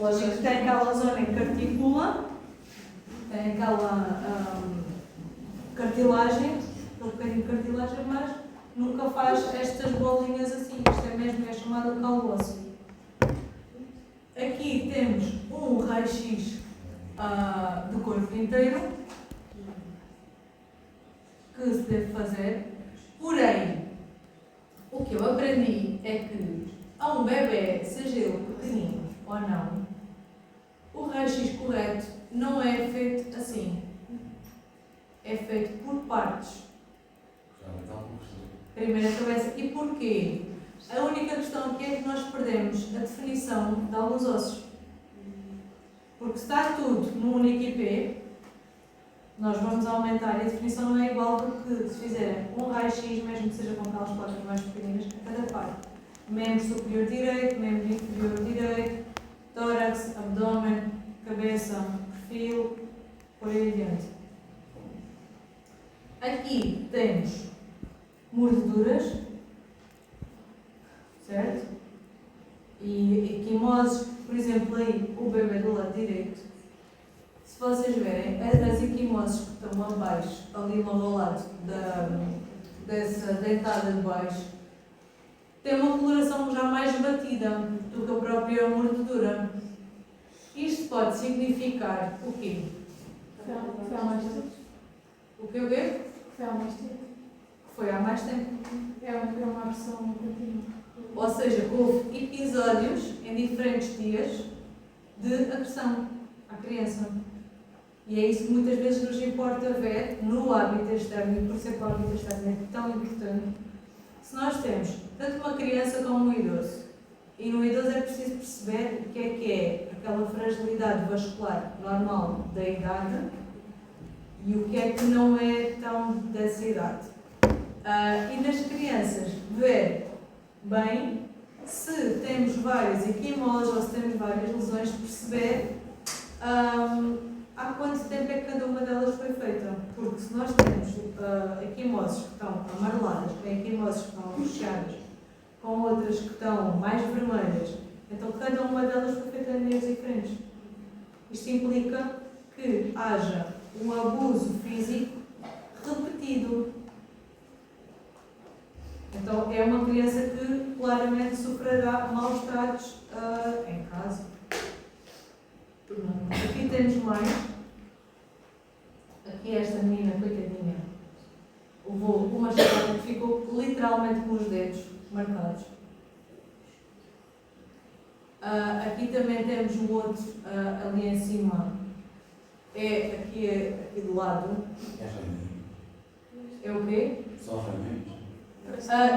Lógico que tem aquela zona em que articula, tem aquela cartilagem, aquele bocadinho de cartilagem, mas nunca faz estas bolinhas assim. Isto é mesmo, é chamado calo ósseo. Aqui temos um raio-x do corpo inteiro que se deve fazer, porém, o que eu aprendi é que a um bebê, seja ele pequenino ou não, o raio-x correto não é feito assim. É feito por partes. Primeiro a cabeça. E porquê? A única questão aqui é que nós perdemos a definição de alguns ossos. Porque se está tudo num único IP, nós vamos aumentar e a definição não é igual do que se fizerem um raio-x, mesmo que seja com aquelas placas mais pequeninas, a cada parte. Membro superior direito, membro inferior direito, tórax, abdômen, cabeça, perfil, por aí adiante. Aqui temos mordeduras, certo? E equimoses, por exemplo, aí o bebê do lado direito, se vocês verem, as equimoses que estão abaixo, ali logo ao lado dessa dentada de baixo, tem uma coloração já mais batida do que a própria mordedura. Isto pode significar o quê? Foi há mais tempo. O que eu vejo? Foi há mais tempo. Foi há mais tempo. É uma versão contínua. Ou seja, houve episódios em diferentes dias de agressão à criança. E é isso que muitas vezes nos importa ver no hábito externo, e por isso é que o hábito externo é tão importante. Se nós temos tanto uma criança como um idoso, e no idoso é preciso perceber o que é aquela fragilidade vascular normal da idade e o que é que não é tão dessa idade. E nas crianças, ver bem se temos várias equimoses ou se temos várias lesões, perceber há quanto tempo é que cada uma delas foi feita. Porque se nós temos equimoses que estão amareladas, com equimoses que estão recheadas, com outras que estão mais vermelhas, então cada uma delas foi feita em dias diferentes. Isto implica que haja um abuso físico repetido. Então é uma criança que claramente sofrerá maus tratos em casa. Aqui temos mais. Aqui esta menina, coitadinha, levou uma espada que ficou literalmente com os dedos marcados. Aqui também temos um outro ali em cima. Aqui do lado. É o quê? Só remédios.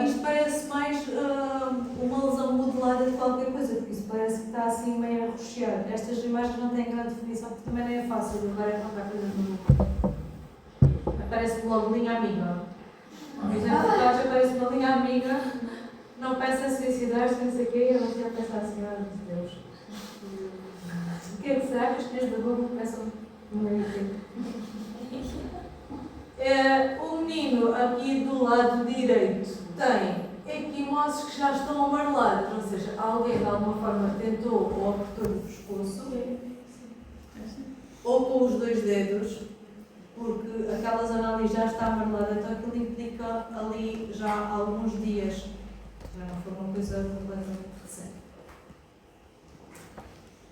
Isto parece mais uma lesão modelada de qualquer coisa, porque isso parece que está assim meio a rechear. Estas imagens não têm grande definição, porque também não é fácil de agora contar coisas no mundo. Aparece logo linha amiga. Por exemplo, já aparece uma linha amiga, não peça suicidar-se, não sei o quê, eu não tinha pensado assim, meu Deus. O que é que será que as crianças da Google começam no meio tempo? O menino aqui do lado direito tem equimoses que já estão amareladas, ou seja, alguém de alguma forma tentou ou apertou o pescoço ou com os dois dedos, porque aquela zona ali já está amarelada, então aquilo implica ali já há alguns dias, já não foi uma coisa completamente recente.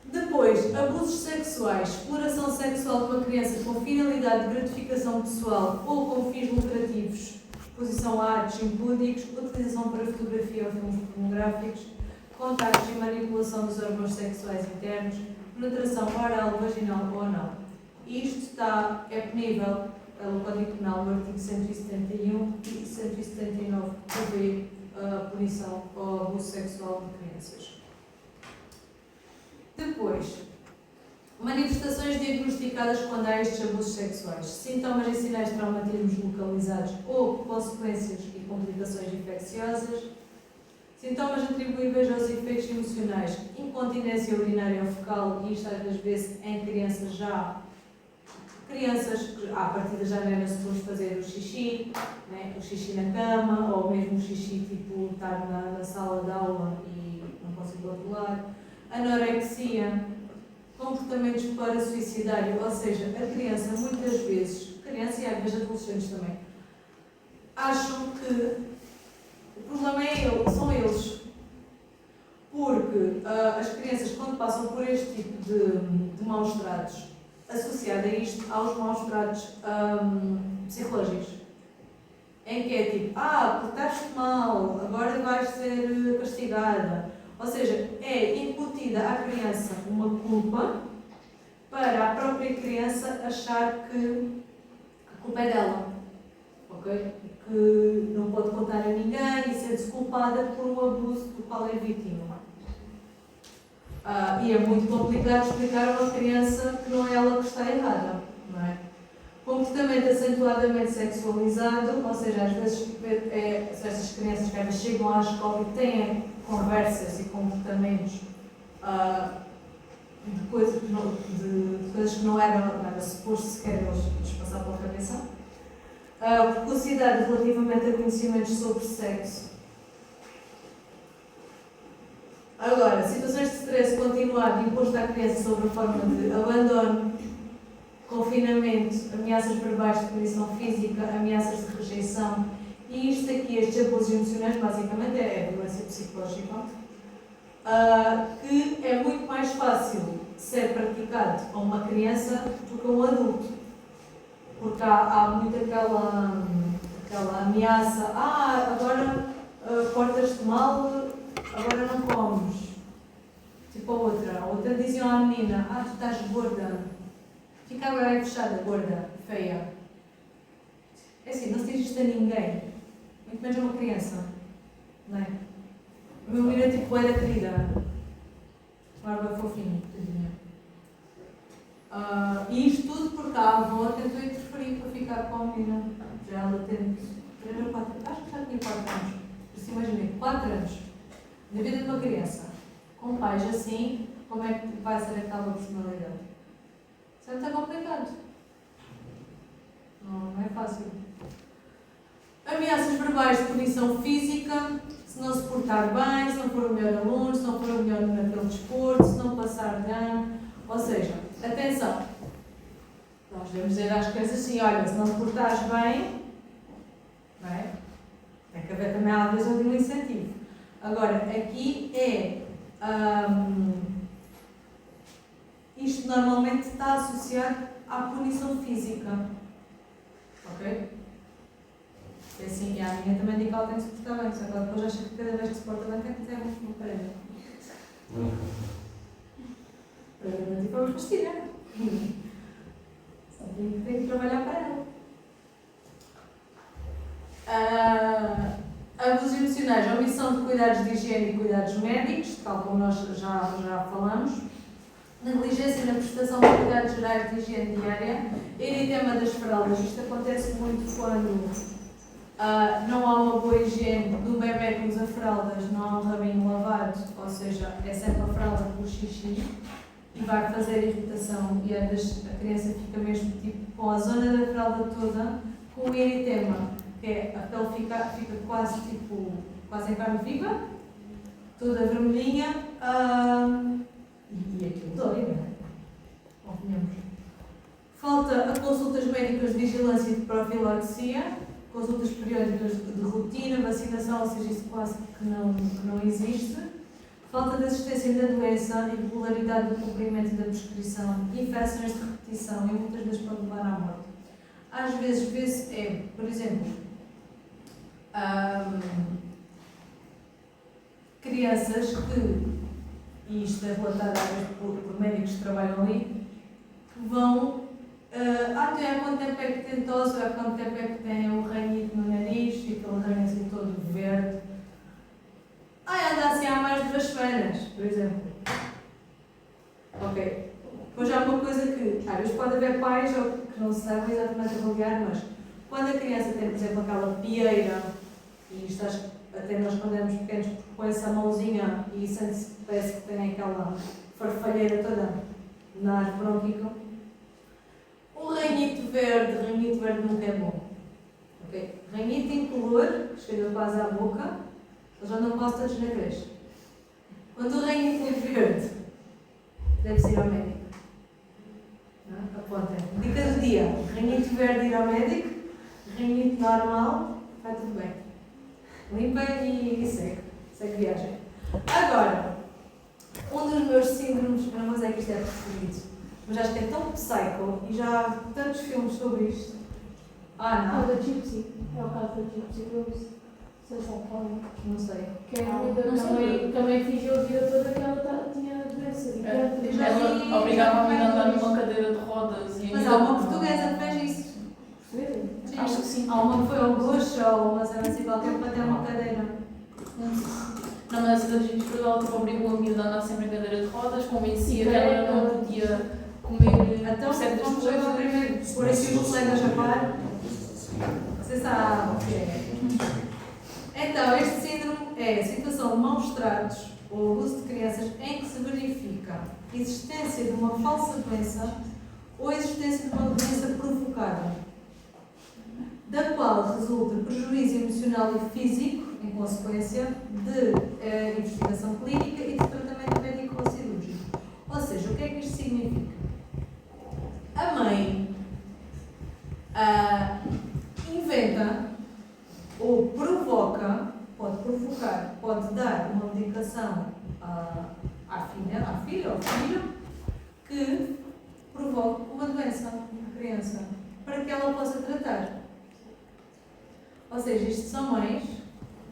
Depois, abusos sexuais, exploração sexual de uma criança com finalidade de gratificação pessoal ou com fins lucrativos, exposição a atos impúdicos, utilização para fotografia ou filmes pornográficos, contactos e manipulação dos órgãos sexuais internos, penetração oral, vaginal ou anal. Isto é punível pelo Código Penal no artigo 171 e 179, que prevê a punição ao abuso sexual de crianças. Depois, manifestações diagnosticadas quando há estes abusos sexuais, sintomas e sinais de traumatismos localizados ou consequências e complicações infecciosas, Sintomas atribuíveis aos efeitos emocionais: incontinência urinária ou fecal, e isto às vezes em crianças que à partida já não era suposto fazer o xixi, né? O xixi na cama, ou mesmo o xixi tipo estar na sala de aula e não conseguir controlar. Anorexia, comportamentos para suicidário, ou seja, a criança muitas vezes, criança e às vezes adolescentes também, acham que o problema são eles. Porque as crianças, quando passam por este tipo de maus-tratos, associado a isto aos maus-tratos psicológicos, em que é tipo, portaste mal, agora vais ser castigada. Ou seja, é incutida à criança uma culpa para a própria criança achar que a culpa é dela. Ok? Que não pode contar a ninguém e ser-se culpada por um abuso do qual é vítima. E é muito complicado explicar a uma criança que não é ela que está errada, não é? Comportamento acentuadamente sexualizado, ou seja, às vezes essas crianças que às vezes chegam à escola e têm conversas e comportamentos de coisas que não era suposto sequer eles passar pela cabeça. Precocidade relativamente a conhecimentos sobre sexo. Agora, situações de stress continuado imposto à criança sob a forma de abandono, confinamento, ameaças verbais de punição física, ameaças de rejeição, e isto aqui, estes abusos emocionais, basicamente é violência psicológica, que é muito mais fácil ser praticado a uma criança do que a um adulto. Porque há muito aquela ameaça, agora portas-te mal, agora não comes. Tipo a outra diziam à menina, tu estás gorda, fica agora aí fechada, gorda, feia. É assim, não se diz isto a ninguém, muito menos a uma criança, não é? O meu menino é tipo, era querida, barba fofinho, tadinha. E isto tudo porque a avó tentou interferir para ficar com a menina. Já ela tem 3 ou 4, acho que já tinha 4 anos. Por isso imaginei, 4 anos na vida de uma criança, com pais assim, como é que vai ser aquela personalidade? Isso é muito complicado. Não é fácil. Ameaças verbais de punição física, se não se portar bem, se não for o melhor aluno, se não for o melhor naquele desporto, se não passar de ano. Ou seja, atenção, nós devemos dizer às crianças assim, olha, se não te portares bem, não é? Tem que haver também às vezes um incentivo. Agora, aqui isto normalmente está associado à punição física. Ok? É assim, e a minha também diz que ela tem que se portar bem, só que ela depois acha que cada vez que se porta bem tem que ter um prémio. Para tipo, vamos vestir, né? Só tem que trabalhar para ela. Abusos emocionais, omissão de cuidados de higiene e cuidados médicos, tal como nós já falamos. Negligência na prestação de cuidados gerais de higiene diária. Eritema das fraldas. Isto acontece muito quando não há uma boa higiene do bebê que usa fraldas, não há um rabinho lavado, ou seja, é sempre a fralda pelo xixi e vai fazer irritação e às vezes a criança fica mesmo tipo com a zona da fralda toda com o eritema, que é a pele fica quase em carne viva, toda vermelhinha e aquilo dói, não é? Convenhamos. Falta a consultas médicas de vigilância e de profilaxia, consultas periódicas de rotina, vacinação, ou seja, isso quase que não existe. Falta de assistência da doença, irregularidade do cumprimento da prescrição, infecções de repetição e muitas vezes pode levar à morte. Às vezes vê-se, por exemplo, crianças que, e isto é relatado às vezes por médicos que trabalham ali, que vão há quanto tempo é que tem tosse, há quanto tempo é que tem o ranhito no nariz, fica o ranho assim todo verde. Anda assim há mais de 2 semanas, por exemplo. Ok. Depois há uma coisa que, às vezes pode haver pais que não sabem exatamente avaliar, mas quando a criança tem, por exemplo, aquela pieira E isto acho que até nós quando éramos pequenos põe-se a mãozinha e sente-se que parece que tem aquela farfalheira toda na árvore brônquica. O ranhito verde nunca é bom. Okay? Ranhito incolor, chega quase à boca, eles andam quase todos na creche. Quando o ranhito é verde, deve-se ir ao médico. Não? Apontem. Dica do dia: ranhito verde, ir ao médico. Ranhito normal, vai tudo bem. Limpa e segue. Segue viagem. Agora, um dos meus síndromes, eu não vou dizer que isto é preferido, mas acho que é tão psycho e já há tantos filmes sobre isto. Ah, da Gypsy. É o caso da Gypsy Rose. Sei se é qual é. Não sei. Que é a miúda que também fingiu a vida toda que ela tinha doença. Ela obrigava a menina a andar numa cadeira de rodas. E Mas há uma portuguesa que fez isso. Sim. Acho que sim. Há uma que foi ao Bush ou uma cena assim qualquer para ter uma cadeira. Não, mas essa da gente ela tipo, obrigou a miúda a andar sempre em cadeira de rodas, convencia que ela não podia comer Então, certas vamos coisas. agora primeiro pôr aqui os colegas a par. Você sabe o que é. Então, este síndrome é a situação de maus-tratos ou abuso de crianças em que se verifica a existência de uma falsa doença ou a existência de uma doença provocada, da qual resulta prejuízo emocional e físico, em consequência de investigação clínica e de tratamento médico ou cirúrgico. Ou seja, o que é que isto significa? A mãe inventa ou provoca, pode provocar, pode dar uma medicação à filha ou filho que provoque uma doença na criança, para que ela possa tratar. Ou seja, isto são mães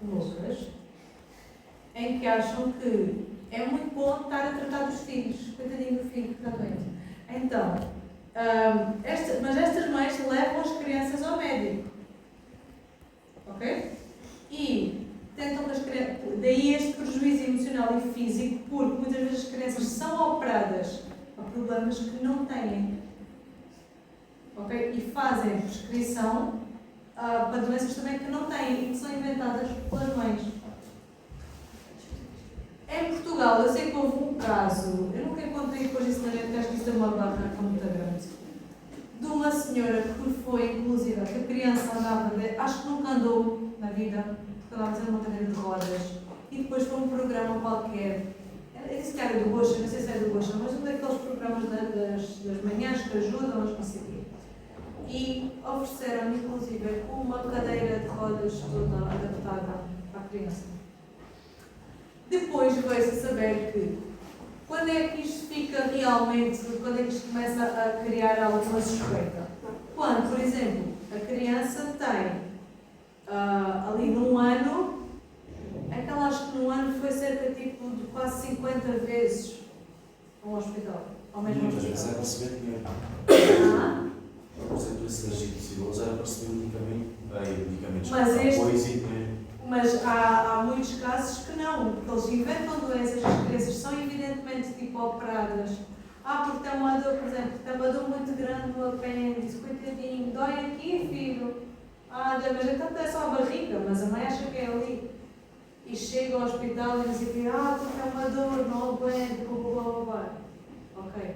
loucas em que acham que é muito bom estar a tratar dos filhos, coitadinho do filho que está doente. Então, mas estas mães levam as crianças ao médico. Ok? E tentam que as crianças. Daí este prejuízo emocional e físico, porque muitas vezes as crianças são operadas a problemas que não têm. Ok? E fazem prescrição para doenças também que não têm e que são inventadas pelas mães. Em Portugal, eu sei que houve um caso, eu nunca encontrei depois isso na net, porque acho que isso é uma barra muito grande, de uma senhora que foi, inclusive, que a criança andava, acho que nunca andou na vida, porque andava a fazer uma cadeira de rodas, e depois foi um programa qualquer, eu disse que era do Goxa, não sei se é do Goxa, mas um daqueles programas das manhãs que ajudam, mas não sei o quê. E ofereceram-me, inclusive, uma cadeira de rodas toda adaptada para a criança. Depois veio-se a saber que, quando é que isto fica realmente, quando é que isto começa a criar alguma suspeita? Quando, por exemplo, a criança tem ali num ano, é que ela acho que num ano foi cerca tipo, de quase 50 vezes ao hospital, ao mesmo Muitas vezes é hospital. para receber dinheiro. Por exemplo, esse das possível era para receber medicamentos Mas apoios e dinheiro. Mas há muitos casos que não, porque eles inventam doenças, as crianças são evidentemente tipo operadas. Porque tem uma dor, por exemplo, tem uma dor muito grande no apêndice, coitadinho, dói aqui, filho. Mas então é só a barriga, mas a mãe acha que é ali. E chega ao hospital e diz assim, porque é uma dor, não aguento, blá blá blá. Ok,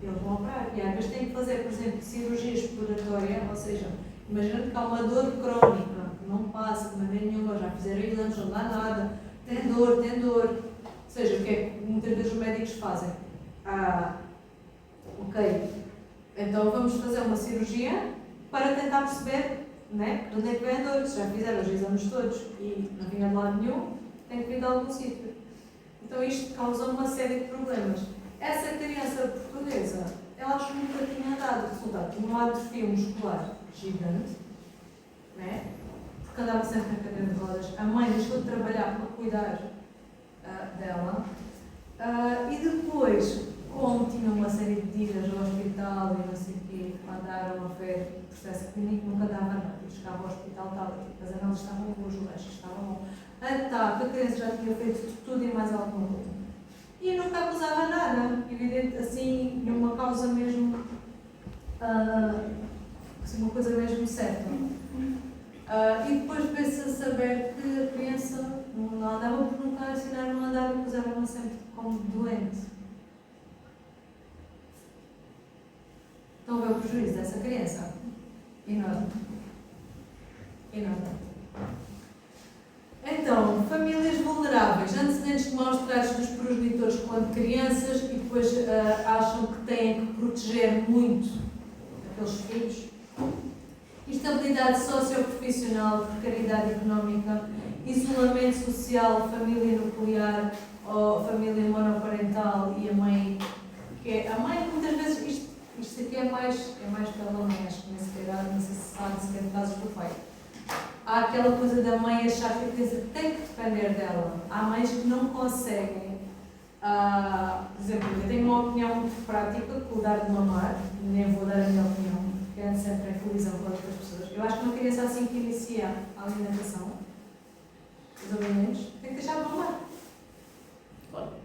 eles vão operar. E às vezes têm que fazer, por exemplo, cirurgia exploratória, ou seja, imagina que há uma dor crónica, não passa de maneira nenhuma, já fizeram exames, não dá nada, tem dor. Ou seja, o que é que muitas vezes os médicos fazem? Ok, então vamos fazer uma cirurgia para tentar perceber, né, de onde é que vem a dor. Se já fizeram os exames todos e não vinha de lado nenhum, tem que vir de algum sítio. Então isto causa uma série de problemas. Essa criança portuguesa, ela acho que nunca tinha dado resultado. Tinha um atrofio muscular gigante, né? Porque andava sempre na cadeira de rodas. A mãe deixou de trabalhar para cuidar dela. E depois, como tinha uma série de idas ao hospital e não sei o quê, mandaram a ver o processo clínico, nunca dava nada. Chegava ao hospital, as análises estavam boas, os restos estavam bons. A criança já tinha feito tudo e mais alguma coisa. E nunca acusava nada, evidente, assim, numa causa mesmo, assim, uma coisa mesmo certa. E depois vê-se a saber que a criança não andava porque nunca ensinaram a andar e puseram-na sempre como doente. Estão a ver o prejuízo dessa criança? Enorme. Enorme. Então, famílias vulneráveis, antecedentes de maus tratos dos progenitores quando crianças e depois acham que têm que proteger muito aqueles filhos. Instabilidade socioprofissional, precariedade económica, isolamento social, família nuclear ou família monoparental e a mãe, que é a mãe muitas vezes isto aqui é mais pela mãe, acho que nem sequer não sei se sabe sequer casos do pai. Há aquela coisa da mãe achar que a criança tem que depender dela. Há mães que não conseguem. Por exemplo, eu tenho uma opinião muito prática com o dar de mamar, nem vou dar a minha opinião, porque ando sempre em colisão com outras pessoas. Eu acho que uma criança assim que inicia a alimentação, os alimentos, tem que deixar de mamar.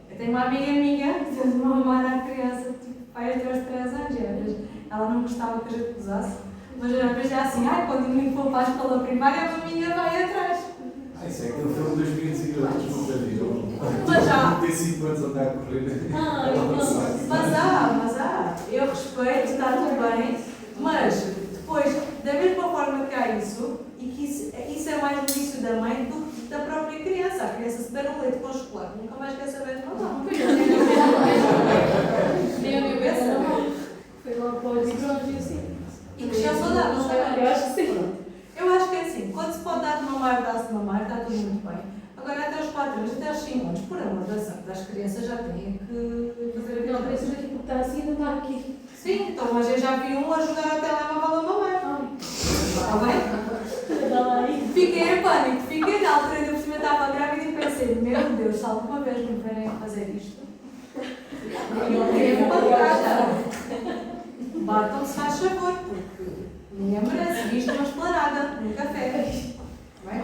Eu tenho uma amiga minha que fez uma mamar à criança, tipo, pai até aos 3 anos, e às vezes ela não gostava que a gente usasse. Mas era para já assim, quando o menino for para a escola primária, a maminha vai atrás. Isso é aquele filme dos miúdos e garotos que nunca viram. Mas já. Tem 5 anos a andar a correr. Mas há. Eu respeito, está tudo bem. Mas depois, da mesma forma que há isso, e que isso é mais no início da mãe do que da própria criança. A criança se der um leite com chocolate, nunca mais quer saber de mamar. Nem a cabeça. Foi logo para os e assim. E que já saudável, não é? Eu acho que sim. Eu acho que é assim, quando se pode dar de mamar, dá-se de mamar, está tudo muito bem. Agora até aos 4 anos, até aos 5 anos, por amor da santa, as crianças já têm que fazer aquilo. Não, parece que está assim não está aqui. Sim, então, mas eu já vi um ajudar a telemóvel a mamar. Está bem? Fiquei em pânico, fiquei na altura, ainda por cima estava grávida e pensei, meu Deus, se alguma vez me verem a fazer isto, eu tenho uma cara. Batam-me se faz favor, porque ninguém merece isto uma esplanada no café. Bem?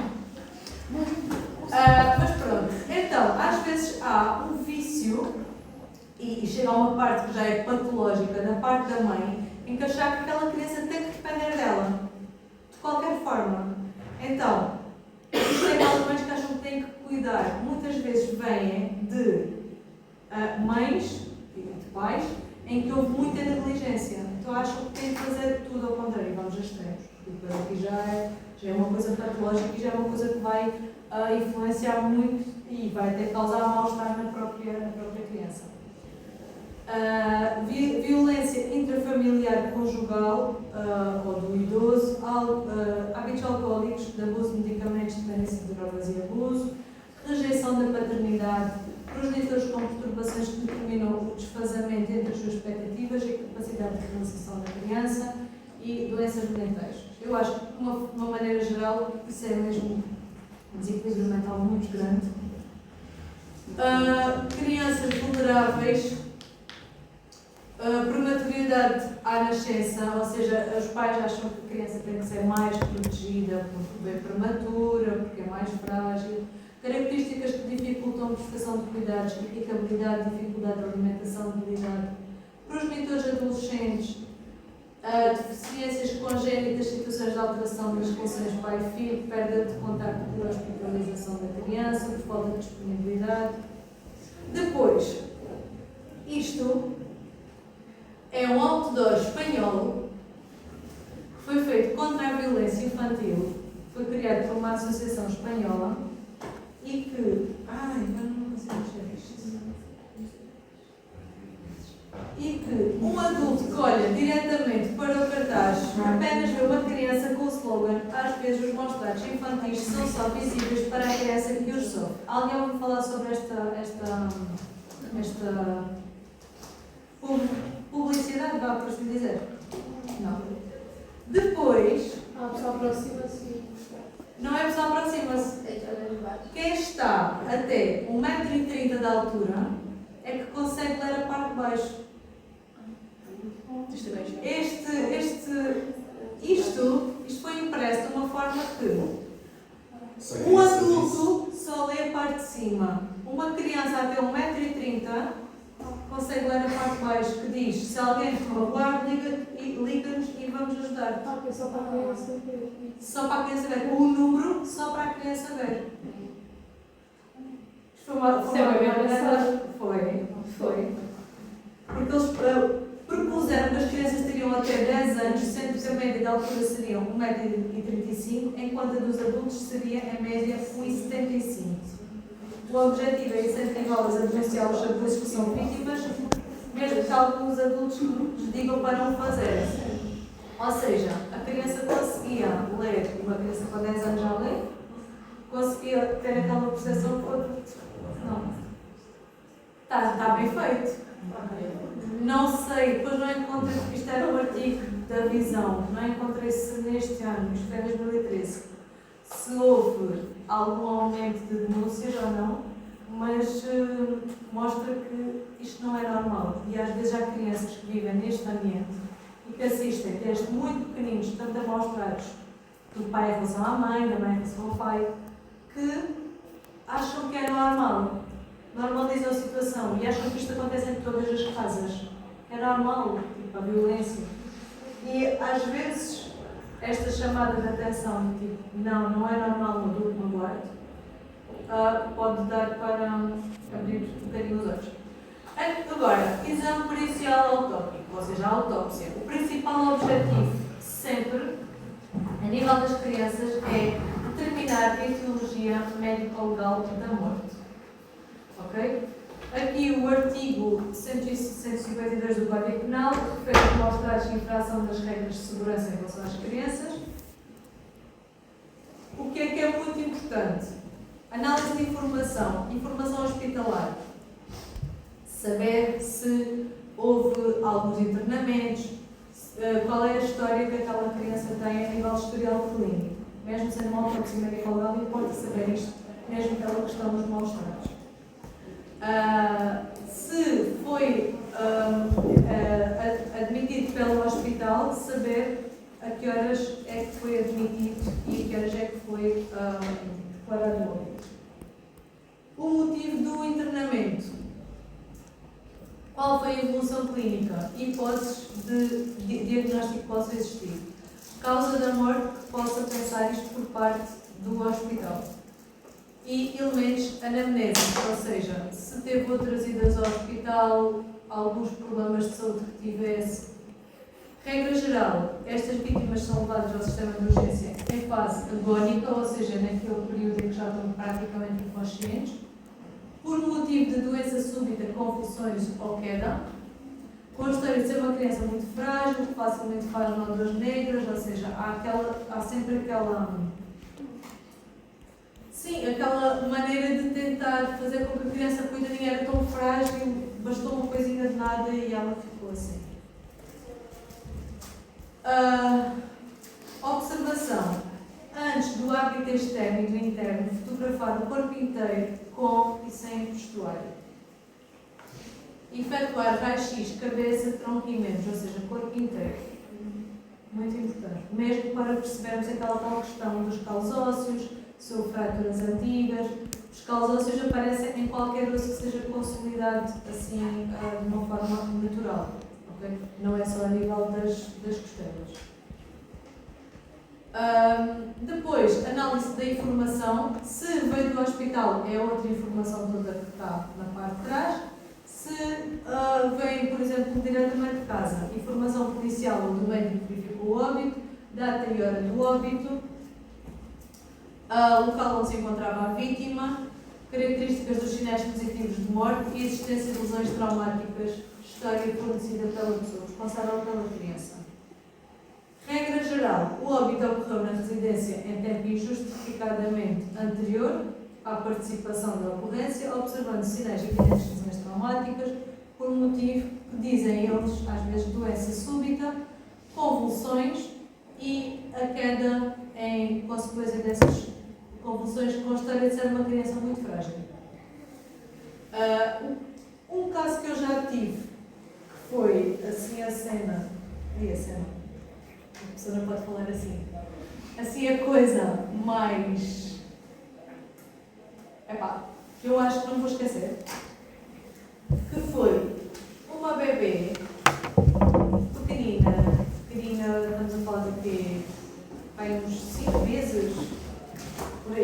Mas pronto, então, às vezes há um vício, e chega a uma parte que já é patológica, da parte da mãe, em que achar que aquela criança tem que depender dela, de qualquer forma. Então, isto é aquelas mães que acham que têm que cuidar, muitas vezes vêm de mães e de pais, em que houve muita negligência. Então acham que têm que fazer tudo ao contrário, vamos a extremos. E depois aqui já é uma coisa patológica e já é uma coisa que vai influenciar muito e vai até causar mal-estar na própria criança. Violência intrafamiliar conjugal ou do idoso, hábitos alcoólicos, de abuso de medicamentos, dependência de drogas e abuso, rejeição da paternidade, progenitores com perturbações que determinam o desfazamento entre as suas expectativas e capacidade de realização da criança e doenças mentais. Eu acho que, de uma maneira geral, isso é mesmo um desequilíbrio mental muito grande. Crianças vulneráveis, prematuridade à nascença, ou seja, os pais acham que a criança tem que ser mais protegida porque é prematura, porque é mais frágil. Características que dificultam a prestação de cuidados, irritabilidade, dificuldade de alimentação, debilidade. Progenitores adolescentes, deficiências congénitas, situações de alteração das relações pai-filho, perda de contacto pela hospitalização da criança, por falta de disponibilidade. Depois, isto é um outdoor espanhol que foi feito contra a violência infantil, foi criado por uma associação espanhola e que... eu não consigo mexer isto. E que um adulto que olha diretamente para o cartaz apenas vê uma criança com o slogan às vezes os maus tratos infantis são só visíveis para a criança que os sofre. Alguém ouve falar sobre esta publicidade, vá por assim dizer? Não. Depois... A pessoa aproxima-se. Não é pessoa aproxima-se. Quem está até 1,30 m de altura é que consegue ler a parte de baixo. Isto foi impresso de uma forma que um adulto só lê a parte de cima. Uma criança até 1,30 m consegue ler a parte de baixo que diz: se alguém te roubar, liga-nos e vamos ajudar. Ok, só para a criança. Só para a criança ver. O número, só para a criança ver. Isto foi uma Foi. Porque eles propuseram que as crianças teriam até 10 anos, sendo que a média de altura seria 1,35 m, enquanto a dos adultos seria, em média, 1,75 m. O objetivo é incentivá-las a denunciar os abusos que são vítimas, mesmo que alguns adultos lhes digam para não fazer. Ou seja, a criança conseguia ler, uma criança com 10 anos já lê, conseguia ter aquela percepção que o adulto não. Está bem feito. Não sei, depois não encontrei, porque isto era um artigo da Visão, não encontrei se neste ano, isto é 2013, se houve algum aumento de denúncias ou não, mas mostra que isto não é normal. E às vezes há crianças que vivem neste ambiente e que assistem desde muito pequeninos, tanto a maus tratos do pai em relação à mãe, da mãe em relação ao pai, que acham que é normal. Normalizam a situação e acham que isto acontece em todas as casas. É normal, tipo, a violência. E às vezes esta chamada de atenção, tipo, não é normal no adulto magoar, pode dar para abrir um bocadinho os olhos. Agora, exame pericial autóptico, ou seja, a autópsia. O principal objetivo, sempre, a nível das crianças, é determinar a etiologia médico-legal da morte. Ok? Aqui o artigo 152 do Código Penal refere a maus tratos e infração das regras de segurança em relação às crianças. O que é muito importante? Análise de informação hospitalar. Saber se houve alguns internamentos, qual é a história que aquela criança tem a nível de historial clínico. Mesmo sendo uma autópsia médico-legal, importa saber isto, mesmo pela questão dos maus tratos. Se foi admitido pelo hospital, saber a que horas é que foi admitido e a que horas é que foi declarado óbito. O motivo do internamento. Qual foi a evolução clínica? Hipóteses de diagnóstico que possam existir. Causa da morte que possa pensar isto por parte do hospital. E elementos anamnésios, ou seja, se teve outras idas ao hospital, alguns problemas de saúde que tivesse. Regra geral, estas vítimas são levadas ao sistema de urgência em fase agónica, ou seja, naquele período em que já estão praticamente inconscientes, por motivo de doença súbita, convulsões ou queda, com a história de ser uma criança muito frágil, que facilmente faz nódulas negras, ou seja, há sempre aquela maneira de tentar fazer com que a criança coitadinha era tão frágil, bastou uma coisinha de nada e ela ficou assim. Observação. Antes do hábito externo e do interno, fotografar o corpo inteiro com e sem vestuário. Efetuar raio-x, cabeça, tronco e membros, ou seja, corpo inteiro. Muito importante. Mesmo para percebermos aquela tal questão dos calos ósseos, sobre fraturas antigas. Os calos ósseos aparecem em qualquer osso que seja consolidado assim de uma forma natural. Okay? Não é só a nível das costelas. Depois, análise da informação. Se veio do hospital, é outra informação toda que está na parte de trás. Se vem, por exemplo, diretamente de casa, informação policial ou do médico que verificou o óbito, data e hora do óbito, local onde se encontrava a vítima, características dos sinais positivos de morte e existência de lesões traumáticas, história fornecida pela pessoa responsável pela criança. Regra geral, o óbito ocorreu na residência em tempo injustificadamente anterior à participação da ocorrência, observando sinais evidentes de lesões traumáticas, por motivo que dizem eles, às vezes, doença súbita, convulsões e a queda em consequência dessas convulsões com a história de ser uma criança muito frágil. Um caso que eu já tive, que foi assim a cena, a pessoa não pode falar assim, assim a coisa mais, que eu acho que não vou esquecer, que foi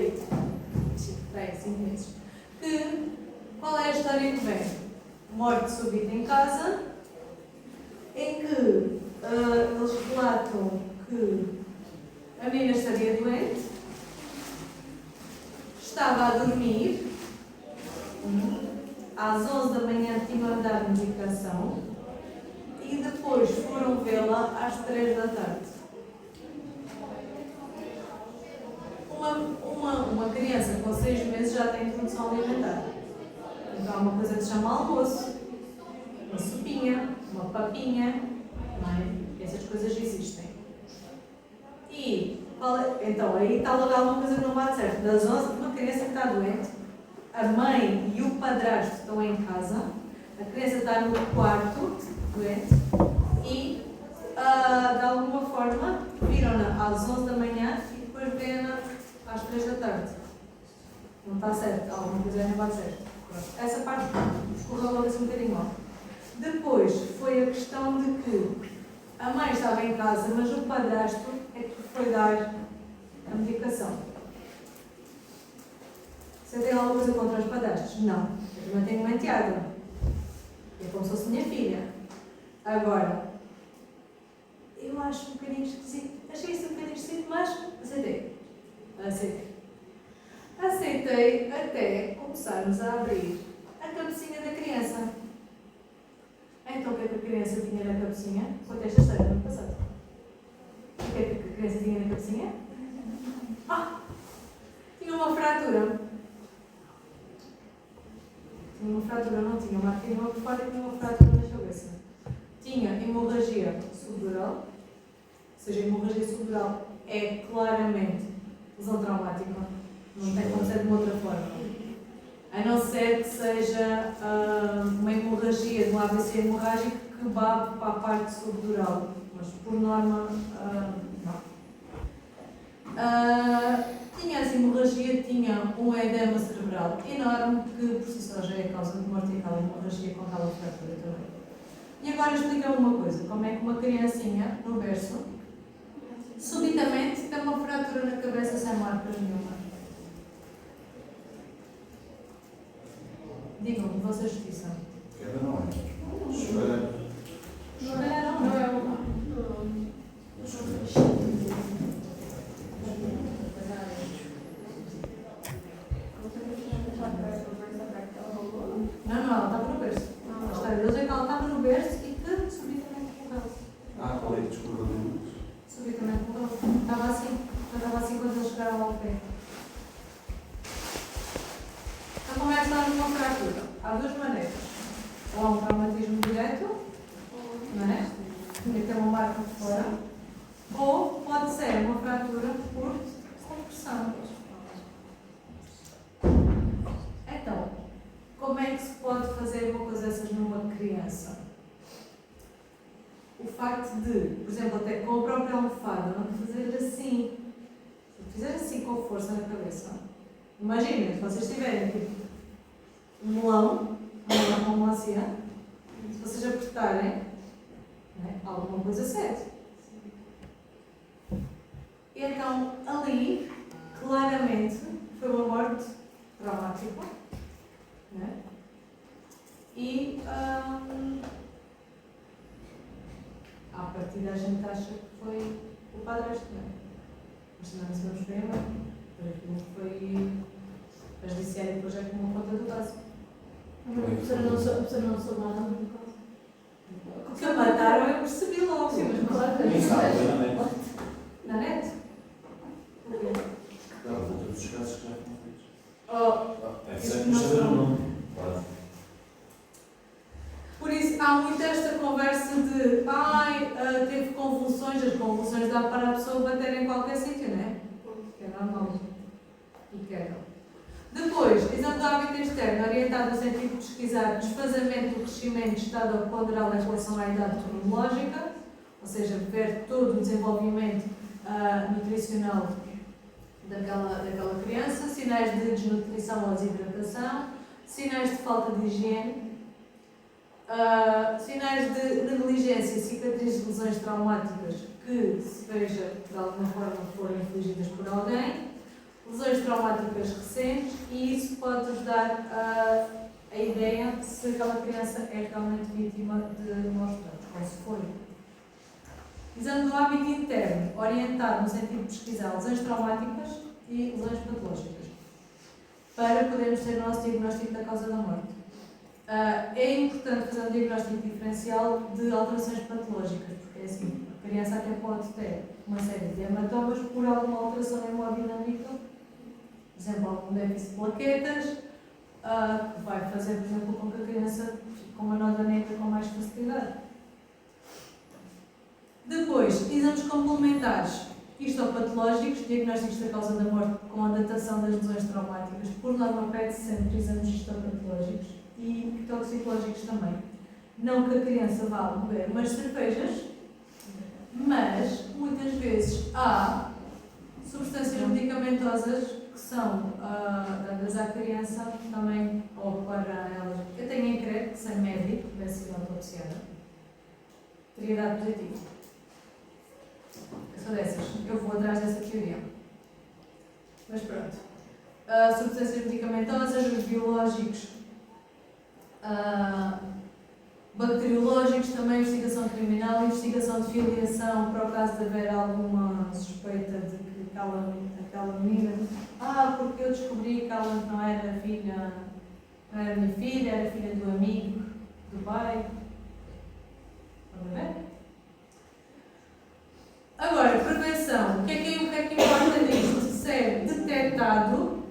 aí, 5 meses, que, qual é a história que vem? Morte súbita em casa, em que eles relatam que a menina estaria doente, estava a dormir, às 11 da manhã tinham a dar medicação e depois foram vê-la às 3 da tarde. Uma criança com 6 meses já tem introdução alimentar. Então há uma coisa que se chama almoço, uma sopinha, uma papinha, não é? Essas coisas existem. E, então, aí está logo alguma coisa que não bate certo. Das 11, uma criança que está doente, a mãe e o padrasto estão em casa, a criança está no quarto, doente, e, de alguma forma, viram-na às 11 da manhã e depois vêem-na às 3 da tarde. Não está certo, alguma coisa não bate certo. Essa parte escorreu logo assim um bocadinho mal. Depois foi a questão de que a mãe estava em casa, mas o padrasto é que foi dar a medicação. Você tem alguma coisa contra os padrastos? Não. Eu também tenho uma enteada. É como se fosse minha filha. Agora, eu acho um bocadinho esquisito. Achei isso um bocadinho esquisito, mas aceitei. Aceitei até começarmos a abrir a cabecinha da criança. Então, o que é que a criança tinha na cabecinha? Contei esta história no ano passado. O que é que a criança tinha na cabecinha? Tinha uma fratura. Tinha uma fratura, não tinha uma artéria por fora e tinha uma fratura na cabeça. Tinha hemorragia subdural, ou seja, a hemorragia subdural é claramente lesão traumática. Não tem como ser de uma outra forma. A não ser que seja uma hemorragia, de um AVC hemorrágico que babe para a parte subdural. Mas, por norma, não. Tinha essa hemorragia, tinha um edema cerebral enorme, que por si só já é causa de morte e aquela hemorragia com aquela fratura também. E agora explica-me uma coisa: como é que uma criancinha, no berço, subitamente tem uma fratura na cabeça sem marcas nenhuma? Digam-me, Vossa Justiça. Queda não é. Chorar. Não é uma. Não, ela estava no berço. A história deles é que ela estava no berço e que subitamente morreu. Qual é que desculpa do mundo? Subitamente morreu. Estava assim quando eles chegaram ao pé. Então, como é que está numa fratura? Há duas maneiras. Ou há um traumatismo direto, não é? Que tem uma marca de fora. Ou pode ser uma fratura por compressão. Então, como é que se pode fazer uma coisa dessas numa criança? O facto de, por exemplo, até com a própria almofada, não fazer assim. Se fizer assim com força na cabeça, imaginem, se vocês tiverem tipo um melão, uma melancia, se vocês apertarem, né, alguma coisa cede. E então, ali, claramente, foi uma morte traumática. Né? E, à partida, a gente acha que foi o padrasto, não é? Mas também não sabemos bem a mãe. Aquilo foi a judiciária depois é como conta do caso. A pessoa não soube nada do caso. O que a mataram eu percebi logo. Sim, mas claro que Nem sabe, foi na net. Na net? O quê? Não, vou todos os casos que já foram feitos. Oh, É isso certo, não mas saber o são. nome. Claro. Por isso, há muito esta conversa de teve convulsões, as convulsões dá para a pessoa bater em qualquer sítio, não é? Que é normal. E quebram. Depois, exame do hábito externo, orientado no sentido de pesquisar desfazamento do crescimento estado ponderal em relação à idade cronológica, ou seja, ver todo o desenvolvimento nutricional daquela criança, sinais de desnutrição ou desidratação, sinais de falta de higiene, sinais de negligência, cicatrizes de lesões traumáticas que, se veja de alguma forma, foram infligidas por alguém, lesões traumáticas recentes, e isso pode-nos dar a ideia se aquela criança é realmente vítima de maus tratos, ou se foi. Exame do hábito interno, orientado no sentido de pesquisar lesões traumáticas e lesões patológicas, para podermos ter o nosso diagnóstico da causa da morte. É importante fazer um diagnóstico diferencial de alterações patológicas, porque é assim, a criança até pode ter uma série de hematomas por alguma alteração hemodinâmica, por exemplo, algum déficit de plaquetas, que vai fazer, por exemplo, com que a criança fique com uma nódoa negra com mais facilidade. Depois, exames complementares, histopatológicos, diagnósticos da causa da morte com a datação das lesões traumáticas, por norma pede-se sempre exames histopatológicos e toxicológicos também. Não que a criança vá beber umas cervejas, mas muitas vezes há substâncias medicamentosas que são dadas à criança também, ou para elas. Eu tenho em crédito, sem médico, tivesse sido autopsiada, teria dado positivo. Eu sou dessas, eu vou atrás dessa teoria. Mas pronto. Substâncias medicamentosas, os biológicos, bacteriológicos, também investigação criminal, investigação de filiação, para o caso de haver alguma suspeita de que aquela menina, porque eu descobri que ela não era filha, não era minha filha, era filha do amigo, do pai. Vamos ver? Agora, prevenção. O que é que importa nisto? Ser detectado,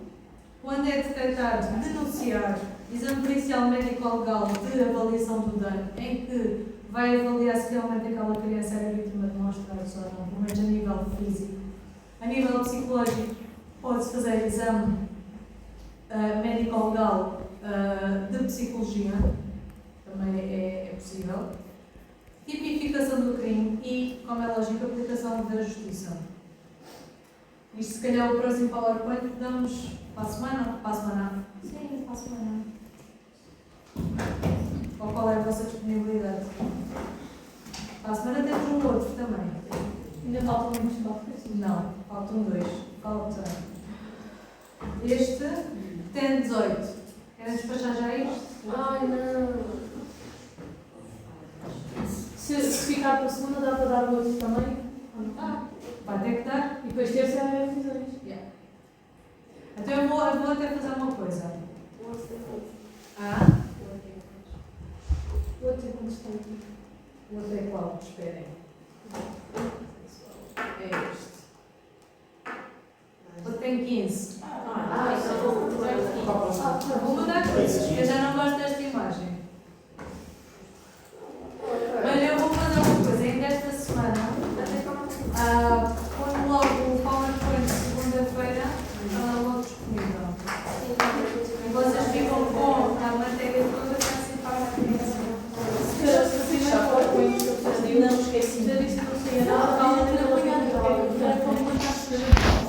quando é detectado, denunciar, exame pericial médico-legal de avaliação do dano, em que vai avaliar se realmente aquela criança era vítima de maus tratos ou não, pelo menos a nível físico. A nível psicológico, pode-se fazer exame médico-legal de psicologia, também é possível. Tipificação do crime e, como é lógico, aplicação da justiça. Isto, se calhar, o próximo PowerPoint damos para a semana? Para a semana? Sim, para a semana. Ou qual é a vossa disponibilidade? Para a semana temos um outro também. Ainda faltam muitos tópicos? Não, faltam 2. Falta este, tem 18. Querem despachar já isto? Ai, não. Se ficar para a segunda, dá para dar o outro também? Vai ter que dar. E depois terça é revisões. Yeah. Então eu vou até fazer uma coisa. O outro é constante. O outro é qual? Esperem. É este. O outro tem 15. Vou mudar coisas, porque eu já não gosto desta imagem. Mas eu vou fazer uma coisa, ainda esta semana, ponho logo o PowerPoint segunda-feira, logo disponível. E vocês ficam com a matéria toda para participar da criança. Se já for com isso, Não esqueci. já disse que não sei nada, calma, não vou pegar, porque é para